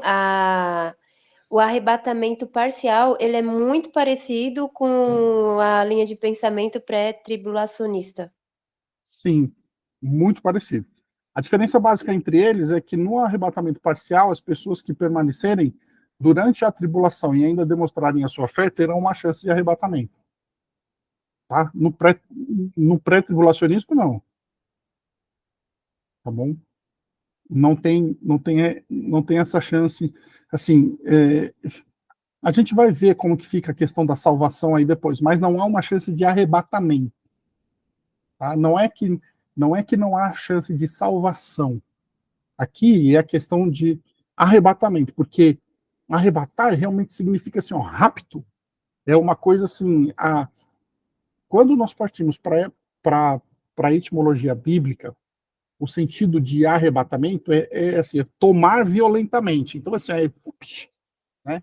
o arrebatamento parcial, ele é muito parecido com a linha de pensamento pré-tribulacionista. Sim, muito parecido. A diferença básica entre eles é que no arrebatamento parcial, as pessoas que permanecerem durante a tribulação e ainda demonstrarem a sua fé terão uma chance de arrebatamento. Tá? No pré-tribulacionismo, não. Tá bom? Não tem essa chance. Assim, a gente vai ver como que fica a questão da salvação aí depois, mas não há uma chance de arrebatamento. Tá? Não é que não há chance de salvação. Aqui é a questão de arrebatamento, porque arrebatar realmente significa assim, ó, rápido. É uma coisa assim, quando nós partimos para a etimologia bíblica, o sentido de arrebatamento é assim, é tomar violentamente. Então, assim, né?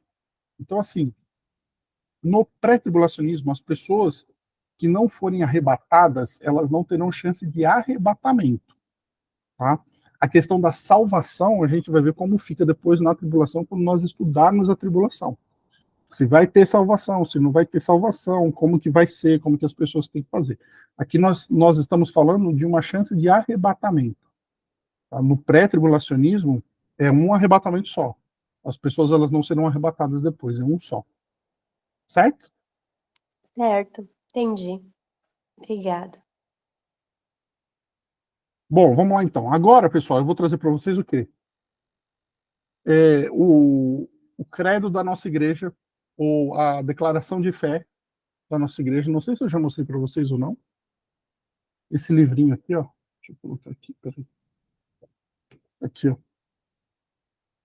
Então, assim, no pré-tribulacionismo, as pessoas que não forem arrebatadas, elas não terão chance de arrebatamento. Tá? A questão da salvação, a gente vai ver como fica depois na tribulação, quando nós estudarmos a tribulação. Se vai ter salvação, se não vai ter salvação, como que vai ser, como que as pessoas têm que fazer. Aqui nós estamos falando de uma chance de arrebatamento. Tá? No pré-tribulacionismo, é um arrebatamento só. As pessoas elas não serão arrebatadas depois, é um só. Certo? Certo, entendi. Obrigada. Bom, vamos lá então. Agora, pessoal, eu vou trazer para vocês o quê? O credo da nossa igreja, ou a declaração de fé da nossa igreja. Não sei se eu já mostrei para vocês ou não. Esse livrinho aqui, ó. Deixa eu colocar aqui, peraí. Aqui, ó.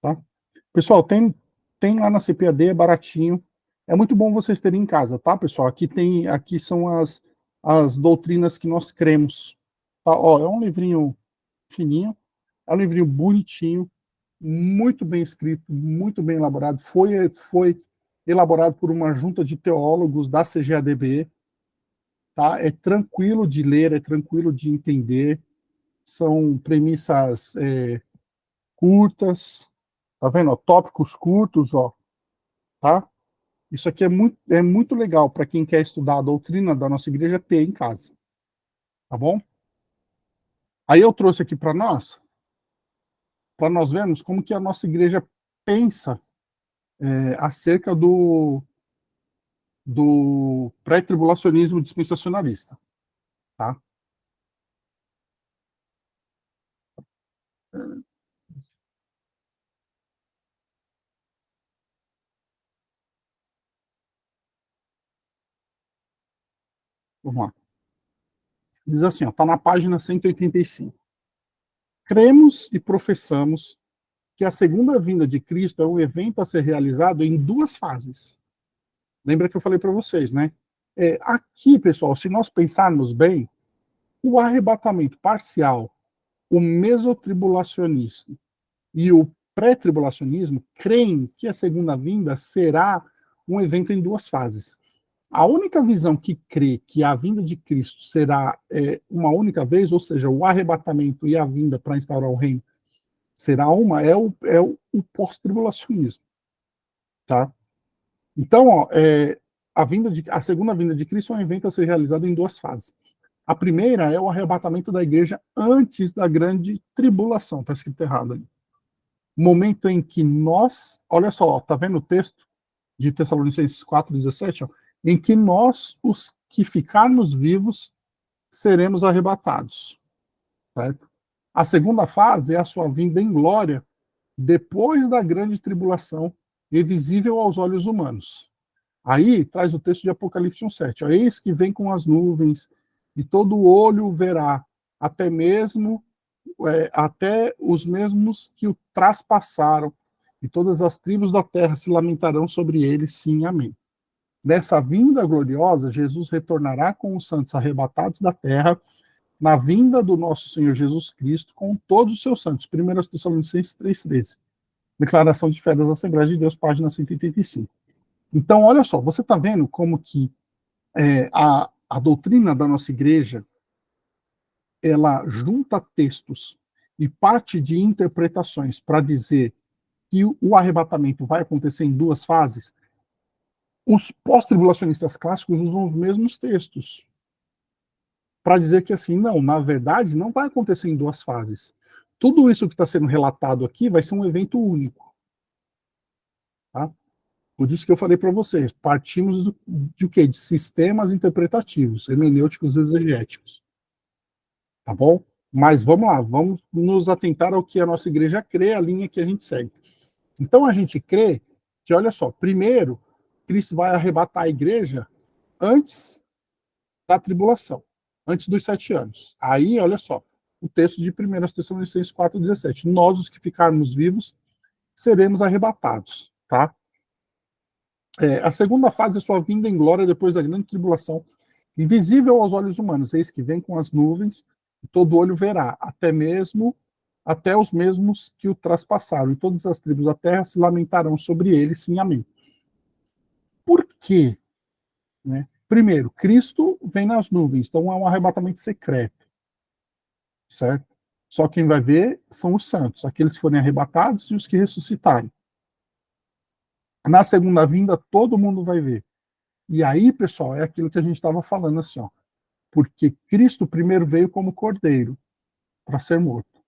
Tá? Pessoal, tem lá na CPAD, é baratinho. É muito bom vocês terem em casa, tá, pessoal? Aqui são as doutrinas que nós cremos. Tá? Ó, é um livrinho fininho, é um livrinho bonitinho, muito bem escrito, muito bem elaborado. Foi elaborado por uma junta de teólogos da CGADB, tá? É tranquilo de ler, é tranquilo de entender. São premissas curtas, tá vendo? Ó, tópicos curtos, ó, tá? Isso aqui é muito legal para quem quer estudar a doutrina da nossa igreja ter em casa, tá bom? Aí eu trouxe aqui para nós vermos como que a nossa igreja pensa acerca do pré-tribulacionismo dispensacionalista, tá? Vamos lá. Diz assim, está na página 185. Cremos e professamos que a segunda vinda de Cristo é um evento a ser realizado em duas fases. Lembra que eu falei para vocês, né? Aqui, pessoal, se nós pensarmos bem, o arrebatamento parcial, o mesotribulacionismo e o pré-tribulacionismo creem que a segunda vinda será um evento em duas fases. A única visão que crê que a vinda de Cristo será uma única vez, ou seja, o arrebatamento e a vinda para instaurar o reino, será uma, o pós-tribulacionismo. Tá? Então, ó, a segunda vinda de Cristo é um evento a ser realizado em duas fases. A primeira é o arrebatamento da igreja antes da grande tribulação. Está escrito errado ali. Momento em que nós, olha só, está vendo o texto de Tessalonicenses 4,17? Ó, em que nós, os que ficarmos vivos, seremos arrebatados. Certo? A segunda fase é a sua vinda em glória, depois da grande tribulação, e visível aos olhos humanos. Aí traz o texto de Apocalipse 1,7. Eis que vem com as nuvens, e todo olho verá, até os mesmos que o traspassaram, e todas as tribos da terra se lamentarão sobre ele, sim, amém. Nessa vinda gloriosa, Jesus retornará com os santos arrebatados da terra, na vinda do nosso Senhor Jesus Cristo, com todos os seus santos. 1 Tessalonicenses 3,13. Declaração de Fé das Assembleias de Deus, página 185. Então, olha só, você está vendo como que a doutrina da nossa igreja, ela junta textos e parte de interpretações para dizer que o arrebatamento vai acontecer em duas fases. Os pós-tribulacionistas clássicos usam os mesmos textos para dizer que, assim, não, na verdade, não vai acontecer em duas fases. Tudo isso que está sendo relatado aqui vai ser um evento único. Tá? Por isso que eu falei para vocês, partimos de quê? De sistemas interpretativos, hermenêuticos exegéticos. Tá bom? Mas vamos lá, vamos nos atentar ao que a nossa igreja crê, a linha que a gente segue. Então a gente crê que, olha só, primeiro, Cristo vai arrebatar a igreja antes da tribulação, antes dos 7 anos. Aí, olha só, o texto de 1 Tessalonicenses 4,17. Nós, os que ficarmos vivos, seremos arrebatados. Tá? A segunda fase é sua vinda em glória depois da grande tribulação, invisível aos olhos humanos. Eis que vem com as nuvens, e todo olho verá, até os mesmos que o traspassaram, e todas as tribos da terra se lamentarão sobre ele, sim, amém. Por quê? Né? Primeiro, Cristo vem nas nuvens, então é um arrebatamento secreto, certo? Só quem vai ver são os santos, aqueles que forem arrebatados e os que ressuscitarem. Na segunda vinda, todo mundo vai ver. E aí, pessoal, é aquilo que a gente estava falando assim, ó, porque Cristo primeiro veio como cordeiro para ser morto.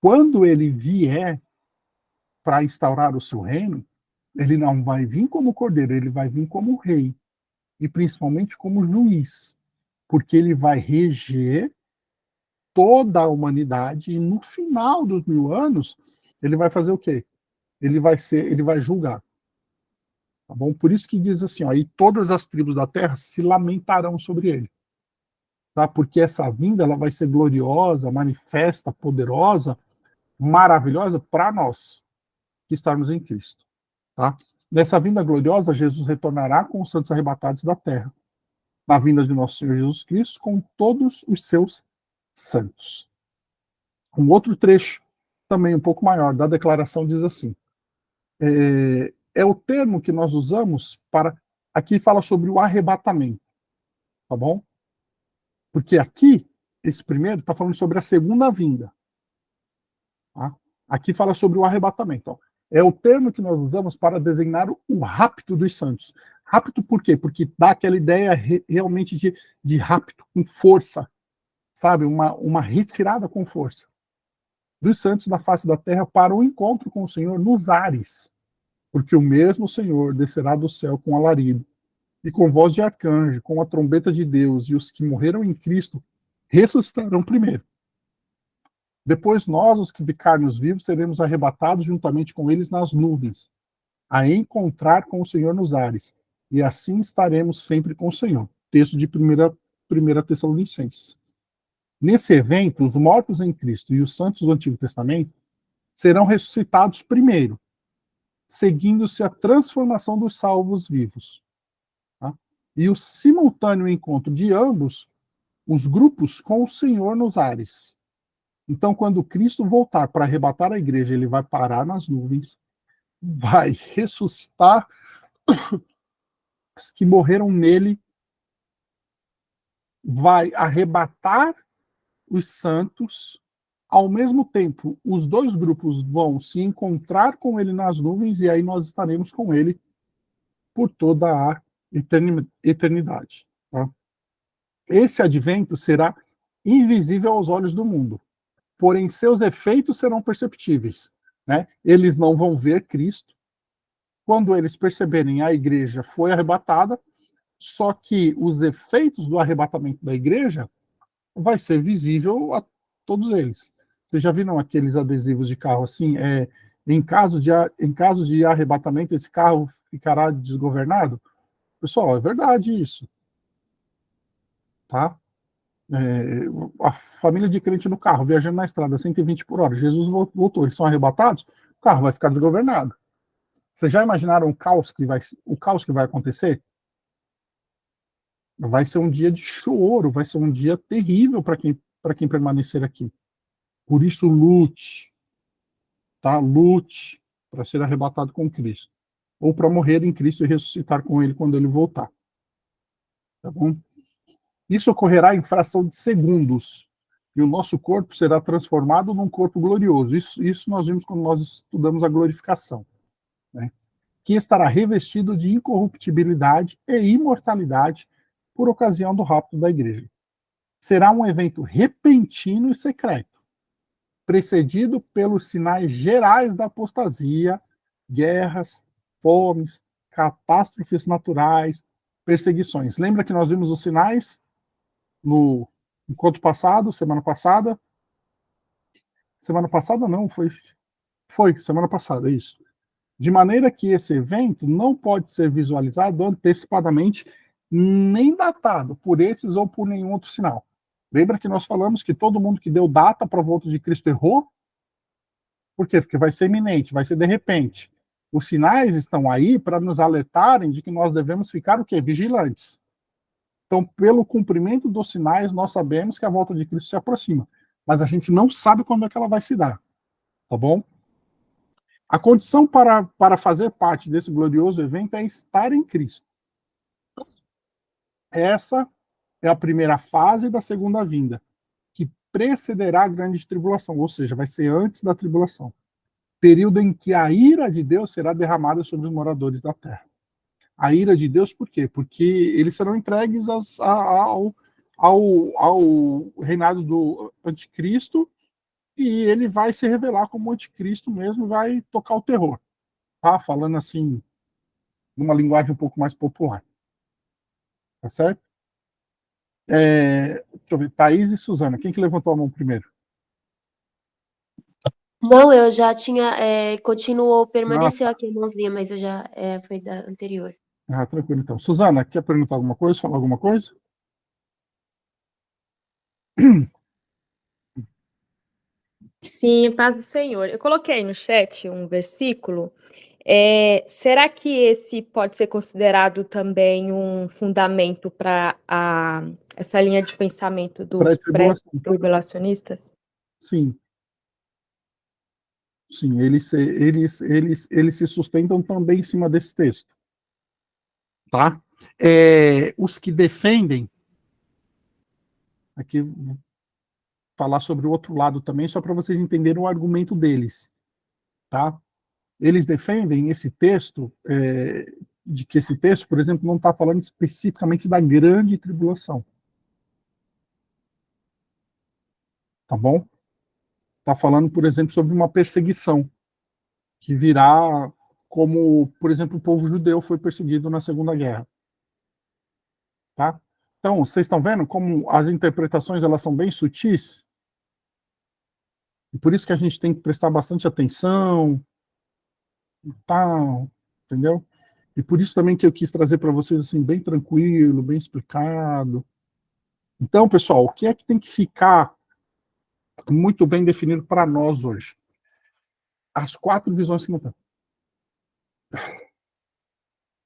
Quando ele vier para instaurar o seu reino, ele não vai vir como cordeiro, ele vai vir como rei, e principalmente como juiz, porque ele vai reger toda a humanidade, e no final dos 1000 anos, ele vai fazer o quê? Ele vai julgar. Tá bom? Por isso que diz assim, ó, e todas as tribos da terra se lamentarão sobre ele. Tá? Porque essa vinda ela vai ser gloriosa, manifesta, poderosa, maravilhosa para nós que estamos em Cristo. Tá? Nessa vinda gloriosa, Jesus retornará com os santos arrebatados da terra, na vinda de nosso Senhor Jesus Cristo, com todos os seus santos. Um outro trecho, também um pouco maior, da declaração diz assim, é o termo que nós usamos para, aqui fala sobre o arrebatamento, tá bom? Porque aqui, esse primeiro está falando sobre a segunda vinda. Tá? Aqui fala sobre o arrebatamento. Ó. É o termo que nós usamos para designar o rapto dos santos. Rapto por quê? Porque dá aquela ideia realmente de rapto, com força, sabe? Uma retirada com força dos santos da face da terra para o encontro com o Senhor nos ares. Porque o mesmo Senhor descerá do céu com alarido, e com voz de arcanjo, com a trombeta de Deus, e os que morreram em Cristo ressuscitarão primeiro. Depois nós, os que ficarmos vivos, seremos arrebatados juntamente com eles nas nuvens, a encontrar com o Senhor nos ares, e assim estaremos sempre com o Senhor. Texto de 1 Tessalonicenses. Nesse evento, os mortos em Cristo e os santos do Antigo Testamento serão ressuscitados primeiro, seguindo-se a transformação dos salvos vivos. Tá? E o simultâneo encontro de ambos, os grupos, com o Senhor nos ares. Então, quando Cristo voltar para arrebatar a igreja, ele vai parar nas nuvens, vai ressuscitar os que morreram nele, vai arrebatar os santos. Ao mesmo tempo, os dois grupos vão se encontrar com ele nas nuvens e aí nós estaremos com ele por toda a eternidade. Tá? Esse advento será invisível aos olhos do mundo, porém seus efeitos serão perceptíveis. Né? Eles não vão ver Cristo. Quando eles perceberem a igreja foi arrebatada, só que os efeitos do arrebatamento da igreja vai ser visível a todos eles. Vocês já viram aqueles adesivos de carro assim? Em caso de arrebatamento, esse carro ficará desgovernado? Pessoal, é verdade isso. Tá? A família de crente no carro, viajando na estrada, 120 por hora, Jesus voltou, eles são arrebatados, o carro vai ficar desgovernado. Vocês já imaginaram o caos que vai acontecer? Vai ser um dia de choro, vai ser um dia terrível para quem permanecer aqui. Por isso, lute, tá? Lute para ser arrebatado com Cristo. Ou para morrer em Cristo e ressuscitar com Ele quando Ele voltar. Tá bom? Isso ocorrerá em fração de segundos. E o nosso corpo será transformado num corpo glorioso. Isso nós vimos quando nós estudamos a glorificação. Né? Que estará revestido de incorruptibilidade e imortalidade por ocasião do rapto da igreja. Será um evento repentino e secreto, precedido pelos sinais gerais da apostasia, guerras, fomes, catástrofes naturais, perseguições. Lembra que nós vimos os sinais no encontro passado, semana passada? Semana passada não, foi semana passada, isso. De maneira que esse evento não pode ser visualizado antecipadamente, nem datado por esses ou por nenhum outro sinal. Lembra que nós falamos que todo mundo que deu data para a volta de Cristo errou? Por quê? Porque vai ser iminente, vai ser de repente. Os sinais estão aí para nos alertarem de que nós devemos ficar o quê? Vigilantes. Então, pelo cumprimento dos sinais, nós sabemos que a volta de Cristo se aproxima. Mas a gente não sabe quando é que ela vai se dar. Tá bom? A condição para fazer parte desse glorioso evento é estar em Cristo. Essa é a primeira fase da segunda vinda, que precederá a grande tribulação, ou seja, vai ser antes da tribulação. Período em que a ira de Deus será derramada sobre os moradores da terra. A ira de Deus, por quê? Porque eles serão entregues ao reinado do anticristo e ele vai se revelar como anticristo mesmo, vai tocar o terror. Tá? Falando assim, numa linguagem um pouco mais popular. Tá certo? Deixa eu ver, Thaís e Suzana, quem que levantou a mão primeiro? Não, eu já tinha, continuou, permaneceu aqui a mãozinha, mas eu já, foi da anterior. Tranquilo então. Suzana, quer perguntar alguma coisa, falar alguma coisa? Sim, paz do Senhor. Eu coloquei no chat um versículo. Será que esse pode ser considerado também um fundamento para essa linha de pensamento dos pré-tribulacionistas? Sim. Sim, eles se sustentam também em cima desse texto. Tá? Os que defendem, aqui vou falar sobre o outro lado também, só para vocês entenderem o argumento deles. Tá? Eles defendem esse texto, de que esse texto, por exemplo, não está falando especificamente da grande tribulação. Tá bom? Está falando, por exemplo, sobre uma perseguição que virá como, por exemplo, o povo judeu foi perseguido na Segunda Guerra. Tá? Então, vocês estão vendo como as interpretações elas são bem sutis? E por isso que a gente tem que prestar bastante atenção, tal, entendeu? E por isso também que eu quis trazer para vocês assim bem tranquilo, bem explicado. Então, pessoal, o que é que tem que ficar muito bem definido para nós hoje? As 4 visões simultâneas.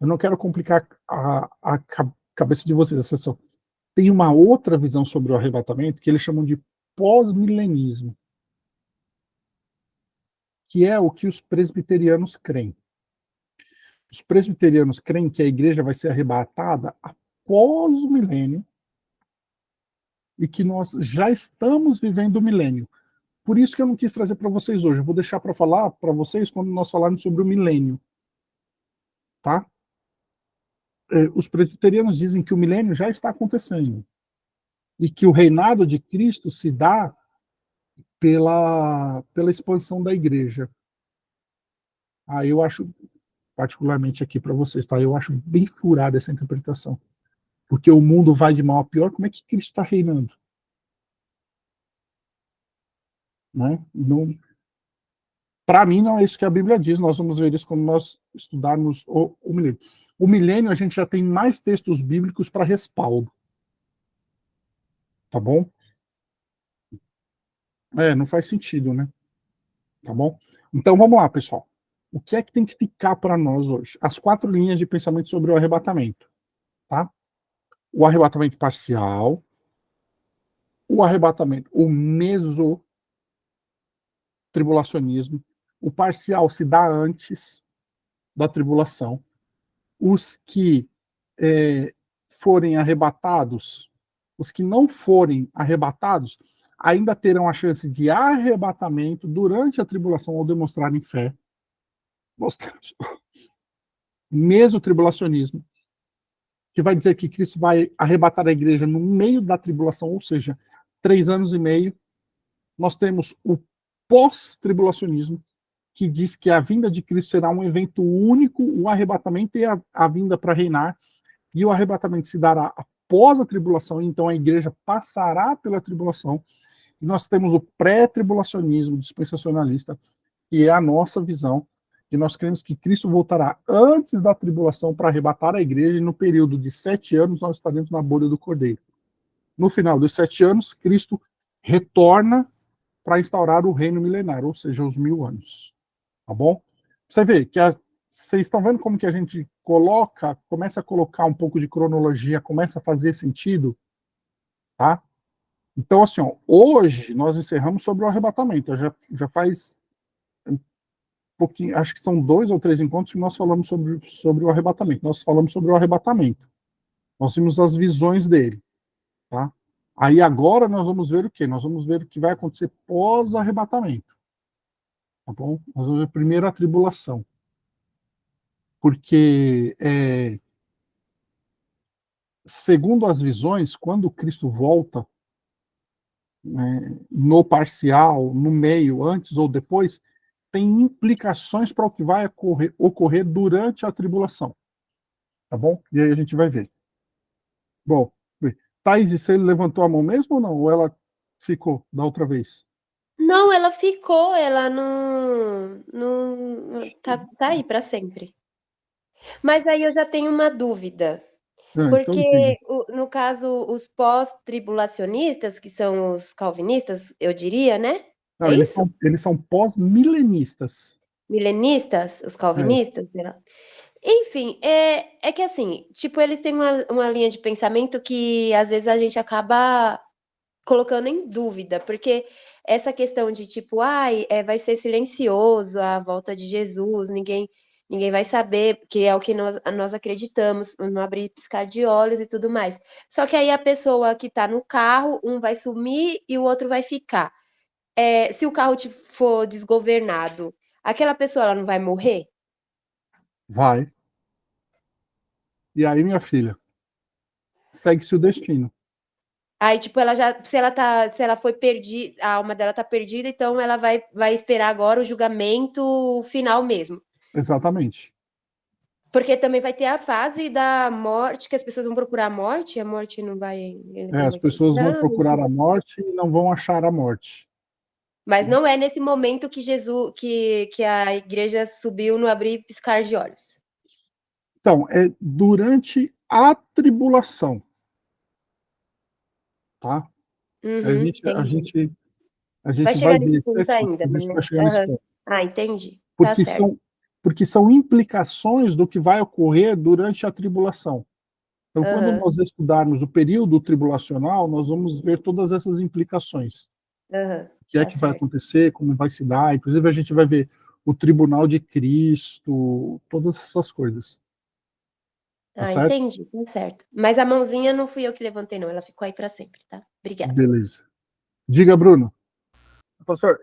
Eu não quero complicar a cabeça de vocês, sessão. Tem uma outra visão sobre o arrebatamento que eles chamam de pós-milenismo, que é o que os presbiterianos creem. Os presbiterianos creem que a igreja vai ser arrebatada após o milênio e que nós já estamos vivendo o milênio. Por isso que eu não quis trazer para vocês hoje. Eu vou deixar para falar para vocês quando nós falarmos sobre o milênio. Tá? Os presbiterianos dizem que o milênio já está acontecendo e que o reinado de Cristo se dá pela expansão da igreja. Eu acho, particularmente aqui para vocês, tá? Eu acho bem furada essa interpretação. Porque o mundo vai de mal a pior, como é que Cristo está reinando? Né? Para mim, não é isso que a Bíblia diz. Nós vamos ver isso quando nós estudarmos o milênio. O milênio, a gente já tem mais textos bíblicos para respaldo. Tá bom? Não faz sentido, né? Tá bom? Então, vamos lá, pessoal. O que é que tem que ficar para nós hoje? As 4 linhas de pensamento sobre o arrebatamento. Tá? O arrebatamento parcial, o arrebatamento, o mesotribulacionismo, o parcial se dá antes da tribulação. Os que forem arrebatados, os que não forem arrebatados, ainda terão a chance de arrebatamento durante a tribulação ao demonstrarem fé. Mesotribulacionismo, que vai dizer que Cristo vai arrebatar a igreja no meio da tribulação, ou seja, 3 anos e meio. Nós temos o pós-tribulacionismo, que diz que a vinda de Cristo será um evento único, o arrebatamento e a vinda para reinar, e o arrebatamento se dará após a tribulação, então a igreja passará pela tribulação. E nós temos o pré-tribulacionismo dispensacionalista, que é a nossa visão, e nós cremos que Cristo voltará antes da tribulação para arrebatar a igreja, e no período de 7 anos nós estaremos na bolha do Cordeiro. No final dos 7 anos, Cristo retorna para instaurar o reino milenário, ou seja, os 1000 anos. Tá bom? Você vê que vocês estão vendo como que a gente começa a colocar um pouco de cronologia, começa a fazer sentido, tá? Então, assim, hoje nós encerramos sobre o arrebatamento. Já faz um pouquinho, acho que são 2 ou 3 encontros que nós falamos sobre o arrebatamento. Nós falamos sobre o arrebatamento. Nós vimos as visões dele, tá? Aí agora nós vamos ver o quê? Nós vamos ver o que vai acontecer pós-arrebatamento. Tá bom? Nós vamos ver primeiro a tribulação. Porque, segundo as visões, quando Cristo volta, né, no parcial, no meio, antes ou depois, tem implicações para o que vai ocorrer durante a tribulação. Tá bom? E aí a gente vai ver. Bom, Thaís, você levantou a mão mesmo ou não? Ou ela ficou da outra vez? Não, ela ficou, ela não tá aí para sempre. Mas aí eu já tenho uma dúvida. Então diga. Porque, no caso, os pós-tribulacionistas, que são os calvinistas, eu diria, né? Não, É isso? eles são pós-milenistas. Milenistas, os É, calvinistas, será? Enfim, é que assim, tipo, eles têm uma linha de pensamento que às vezes a gente acaba colocando em dúvida, porque essa questão de tipo, ai, vai ser silencioso a volta de Jesus, ninguém vai saber, que é o que nós acreditamos, não abrir e piscar de olhos e tudo mais. Só que aí a pessoa que tá no carro, um vai sumir e o outro vai ficar. Se o carro for desgovernado, aquela pessoa ela não vai morrer? vai. E aí, minha filha, segue-se o destino. Aí, tipo, ela já, se ela foi perdida, a alma dela tá perdida, então ela vai esperar agora o julgamento final mesmo. Exatamente. Porque também vai ter a fase da morte, que as pessoas vão procurar a morte não vai, eles não As vão pessoas vão encontrar. procurar a morte e não vão achar a morte. Mas não é nesse momento que Jesus, que a igreja subiu no abrir e piscar de olhos. Então, é durante a tribulação, tá? Uhum, A entendi. gente, a Vai gente vai chegar nesse ver ponto certinho, ainda, a gente vai mas... chegar nesse ponto. Ah, entendi. Tá Porque certo. são implicações do que vai ocorrer durante a tribulação. Então, quando nós estudarmos o período tribulacional, nós vamos ver todas essas implicações. O que é Tá que vai certo. acontecer, como vai se dar. Inclusive, a gente vai ver o tribunal de Cristo, todas essas coisas. Tá certo? Entendi, tá certo. Mas a mãozinha não fui eu que levantei, não. Ela ficou aí para sempre, tá? Obrigada. Beleza. Diga, Bruno. Pastor,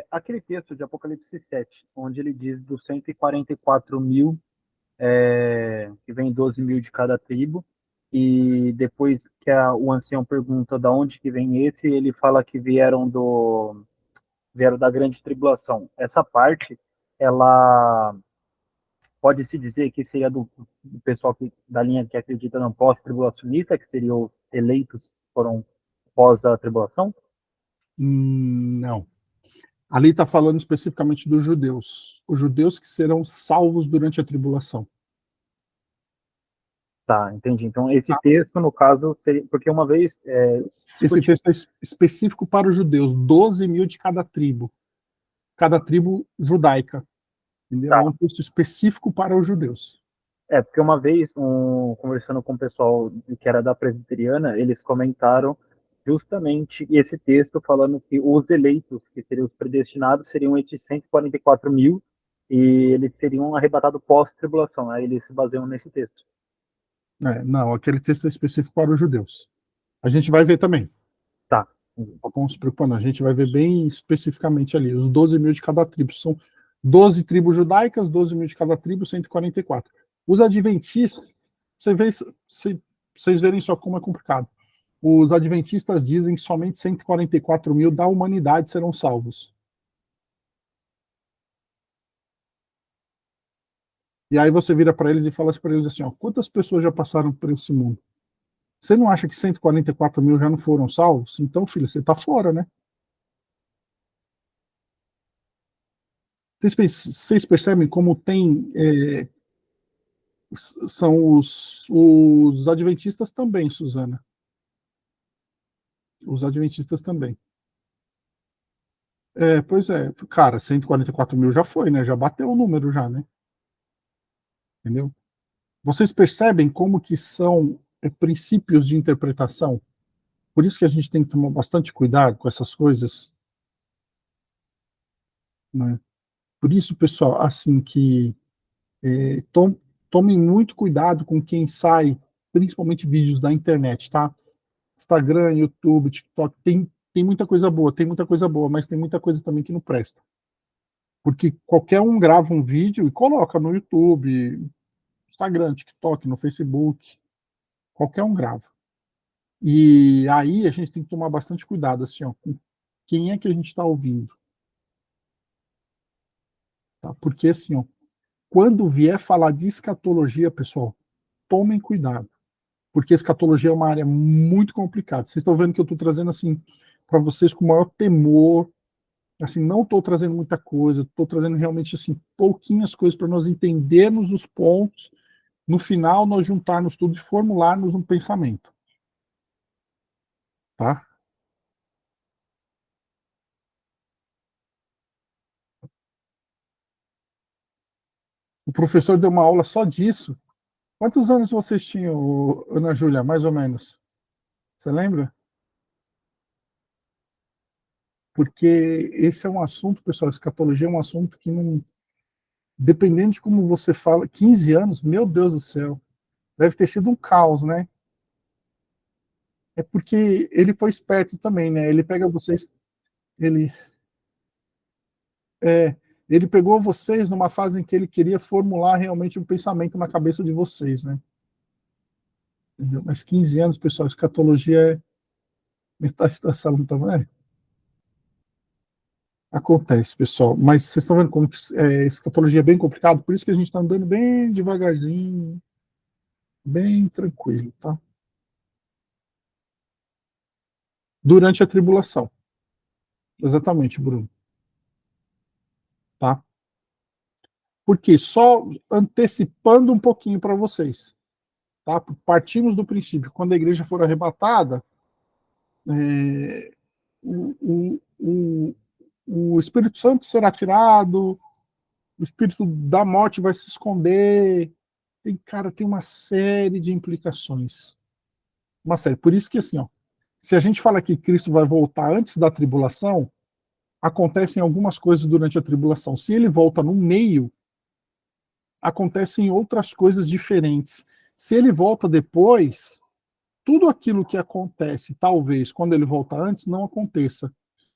aquele texto de Apocalipse 7, onde ele diz dos 144 mil, que vem 12 mil de cada tribo, e depois que o ancião pergunta de onde que vem esse, ele fala que vieram da grande tribulação. Essa parte, ela pode-se dizer que seria do pessoal da linha que acredita no pós-tribulacionista, que seriam os eleitos que foram pós a tribulação? Não. Ali está falando especificamente dos judeus. Os judeus que serão salvos durante a tribulação. Tá, entendi. Então, esse Tá? texto, no caso, seria. Porque uma vez. Esse texto é específico para os judeus, 12 mil de cada tribo judaica. Entendeu? Tá. É um texto específico para os judeus. Porque uma vez, conversando com o pessoal que era da presbiteriana, eles comentaram justamente esse texto falando que os eleitos, que seriam os predestinados, seriam esses 144 mil e eles seriam arrebatados pós-tribulação. Aí eles se baseiam nesse texto. Não, aquele texto é específico para os judeus. A gente vai ver também. Tá. Tá bom? Se preocupando, a gente vai ver bem especificamente ali, os 12 mil de cada tribo. São 12 tribos judaicas, 12 mil de cada tribo, 144. Os adventistas, vocês verem só como é complicado. Os adventistas dizem que somente 144 mil da humanidade serão salvos. E aí você vira para eles e fala para eles assim, ó, quantas pessoas já passaram por esse mundo? Você não acha que 144 mil já não foram salvos? Então, filho, você está fora, né? Vocês percebem como tem... são os adventistas também, Suzana. Os adventistas também. Pois é, cara, 144 mil já foi, né? Já bateu o número já, né? Entendeu? Vocês percebem como que são princípios de interpretação? Por isso que a gente tem que tomar bastante cuidado com essas coisas, né? Por isso, pessoal, assim que tomem muito cuidado com quem sai, principalmente vídeos da internet, tá? Instagram, YouTube, TikTok, tem muita coisa boa, mas tem muita coisa também que não presta. Porque qualquer um grava um vídeo e coloca no YouTube, Instagram, TikTok, no Facebook, qualquer um grava. E aí a gente tem que tomar bastante cuidado, assim, ó, com quem é que a gente está ouvindo. Tá? Porque, assim, ó, quando vier falar de escatologia, pessoal, tomem cuidado. Porque escatologia é uma área muito complicada. Vocês estão vendo que eu estou trazendo, assim, para vocês com o maior temor. Assim, não estou trazendo muita coisa, estou trazendo realmente, assim, pouquinhas coisas para nós entendermos os pontos. No final, nós juntarmos tudo e formularmos um pensamento. Tá? O professor deu uma aula só disso. Quantos anos vocês tinham, Ana Júlia, mais ou menos? Você lembra? Porque esse é um assunto, pessoal, escatologia é um assunto que não... Dependendo de como você fala, 15 anos, meu Deus do céu, deve ter sido um caos, né? É porque ele foi esperto também, né? Ele pega vocês, ele, é, ele pegou vocês numa fase em que ele queria formular realmente um pensamento na cabeça de vocês, né? Entendeu? Mas 15 anos, pessoal, escatologia é metade da sala também. Acontece, pessoal. Mas vocês estão vendo como que, escatologia é bem complicado, por isso que a gente está andando bem devagarzinho, bem tranquilo, tá? Durante a tribulação. Exatamente, Bruno. Tá? Porque só antecipando um pouquinho para vocês, tá? Partimos do princípio, quando a igreja for arrebatada, o Espírito Santo será tirado, o espírito da morte vai se esconder. Cara, tem uma série de implicações. Uma série. Por isso que, assim, ó, se a gente fala que Cristo vai voltar antes da tribulação, acontecem algumas coisas durante a tribulação. Se ele volta no meio, acontecem outras coisas diferentes. Se ele volta depois, tudo aquilo que acontece, talvez, quando ele volta antes, não aconteça.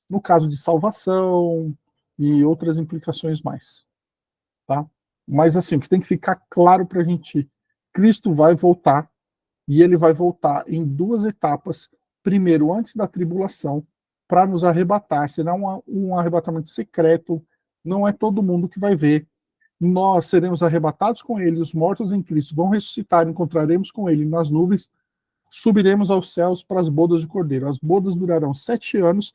No caso de salvação e outras implicações mais. Tá? Mas, assim, o que tem que ficar claro para a gente, Cristo vai voltar, e ele vai voltar em duas etapas. Primeiro, antes da tribulação, para nos arrebatar. Será um arrebatamento secreto, não é todo mundo que vai ver. Nós seremos arrebatados com ele, os mortos em Cristo vão ressuscitar, encontraremos com ele nas nuvens, subiremos aos céus para as bodas do Cordeiro. As bodas durarão 7 anos.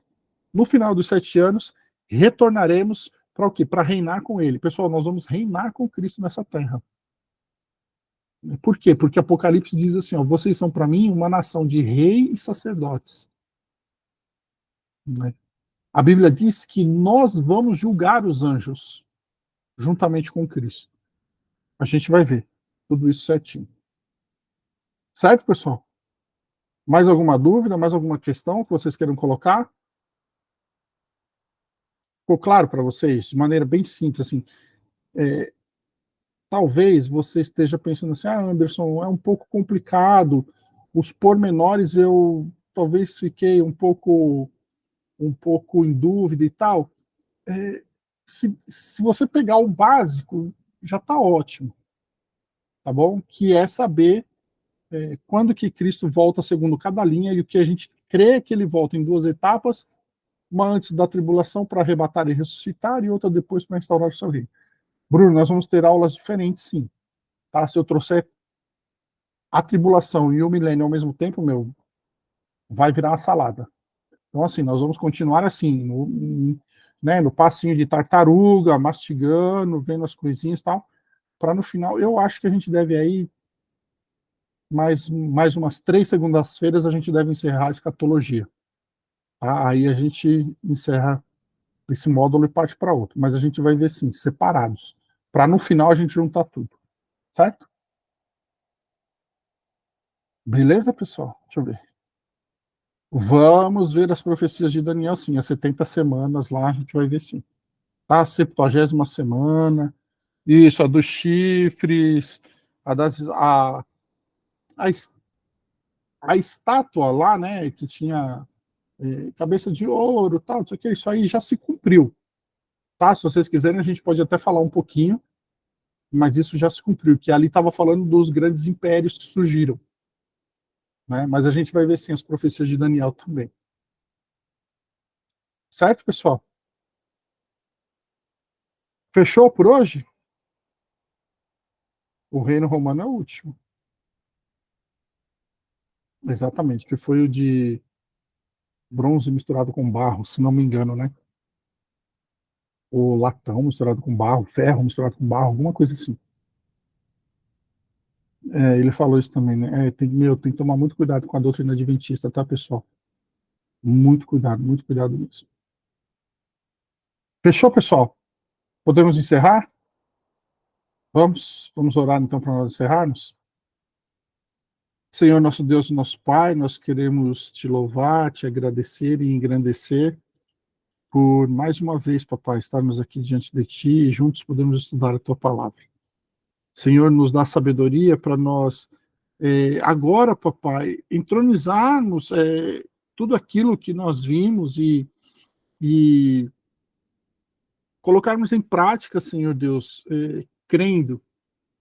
No final dos 7 anos, retornaremos para o quê? Para reinar com ele. Pessoal, nós vamos reinar com Cristo nessa terra. Por quê? Porque Apocalipse diz assim, ó, vocês são para mim uma nação de reis e sacerdotes. A Bíblia diz que nós vamos julgar os anjos juntamente com Cristo. A gente vai ver tudo isso certinho. Certo, pessoal? Mais alguma dúvida, mais alguma questão que vocês queiram colocar? Ficou claro para vocês? De maneira bem simples, assim. Talvez você esteja pensando assim, Anderson, é um pouco complicado, os pormenores eu talvez fiquei um pouco em dúvida e tal. Se você pegar o básico, já está ótimo, tá bom? Que é saber quando que Cristo volta segundo cada linha, e o que a gente crê que ele volta em 2 etapas, uma antes da tribulação para arrebatar e ressuscitar, e outra depois para instaurar o seu reino. Bruno, nós vamos ter aulas diferentes, sim. Tá? Se eu trouxer a tribulação e o milênio ao mesmo tempo, vai virar uma salada. Então, assim, nós vamos continuar assim, no passinho de tartaruga, mastigando, vendo as coisinhas e tal, para no final, eu acho que a gente deve aí, mais umas 3 segundas-feiras, a gente deve encerrar a escatologia. Tá? Aí a gente encerra esse módulo e parte para outro. Mas a gente vai ver, sim, separados, para no final a gente juntar tudo. Certo? Beleza, pessoal? Deixa eu ver. Vamos ver as profecias de Daniel, sim. As 70 semanas lá, a gente vai ver, sim. Tá? A 70ª semana. Isso, a dos chifres, a estátua lá, né, que tinha cabeça de ouro, tal, isso aí já se cumpriu. Tá? Se vocês quiserem, a gente pode até falar um pouquinho, mas isso já se cumpriu, que ali estava falando dos grandes impérios que surgiram. Né? Mas a gente vai ver, sim, as profecias de Daniel também. Certo, pessoal? Fechou por hoje? O reino romano é o último. Exatamente, que foi o de bronze misturado com barro, se não me engano, né? Ou latão misturado com barro, ferro misturado com barro, alguma coisa assim. Ele falou isso também, né? Tem que tomar muito cuidado com a doutrina adventista, tá, pessoal? Muito cuidado mesmo. Fechou, pessoal? Podemos encerrar? Vamos orar então para nós encerrarmos? Senhor, nosso Deus e nosso Pai, nós queremos te louvar, te agradecer e engrandecer por mais uma vez, papai, estarmos aqui diante de ti e juntos podemos estudar a tua palavra. Senhor, nos dá sabedoria para nós, agora, papai, entronizarmos tudo aquilo que nós vimos e colocarmos em prática, Senhor Deus, crendo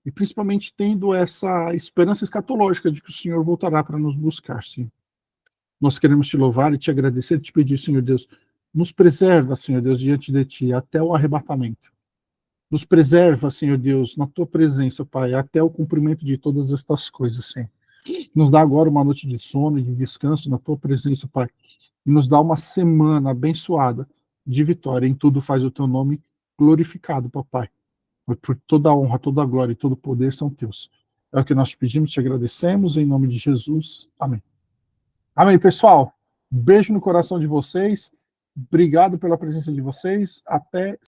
e principalmente tendo essa esperança escatológica de que o Senhor voltará para nos buscar, Senhor. Nós queremos te louvar e te agradecer e te pedir, Senhor Deus, nos preserva, Senhor Deus, diante de ti, até o arrebatamento. Nos preserva, Senhor Deus, na tua presença, Pai, até o cumprimento de todas estas coisas, Senhor. Nos dá agora uma noite de sono e de descanso na tua presença, Pai. E nos dá uma semana abençoada, de vitória. Em tudo faz o teu nome glorificado, papai. Por toda a honra, toda a glória e todo o poder são teus. É o que nós pedimos, te agradecemos, em nome de Jesus. Amém. Amém, pessoal. Beijo no coração de vocês. Obrigado pela presença de vocês. Até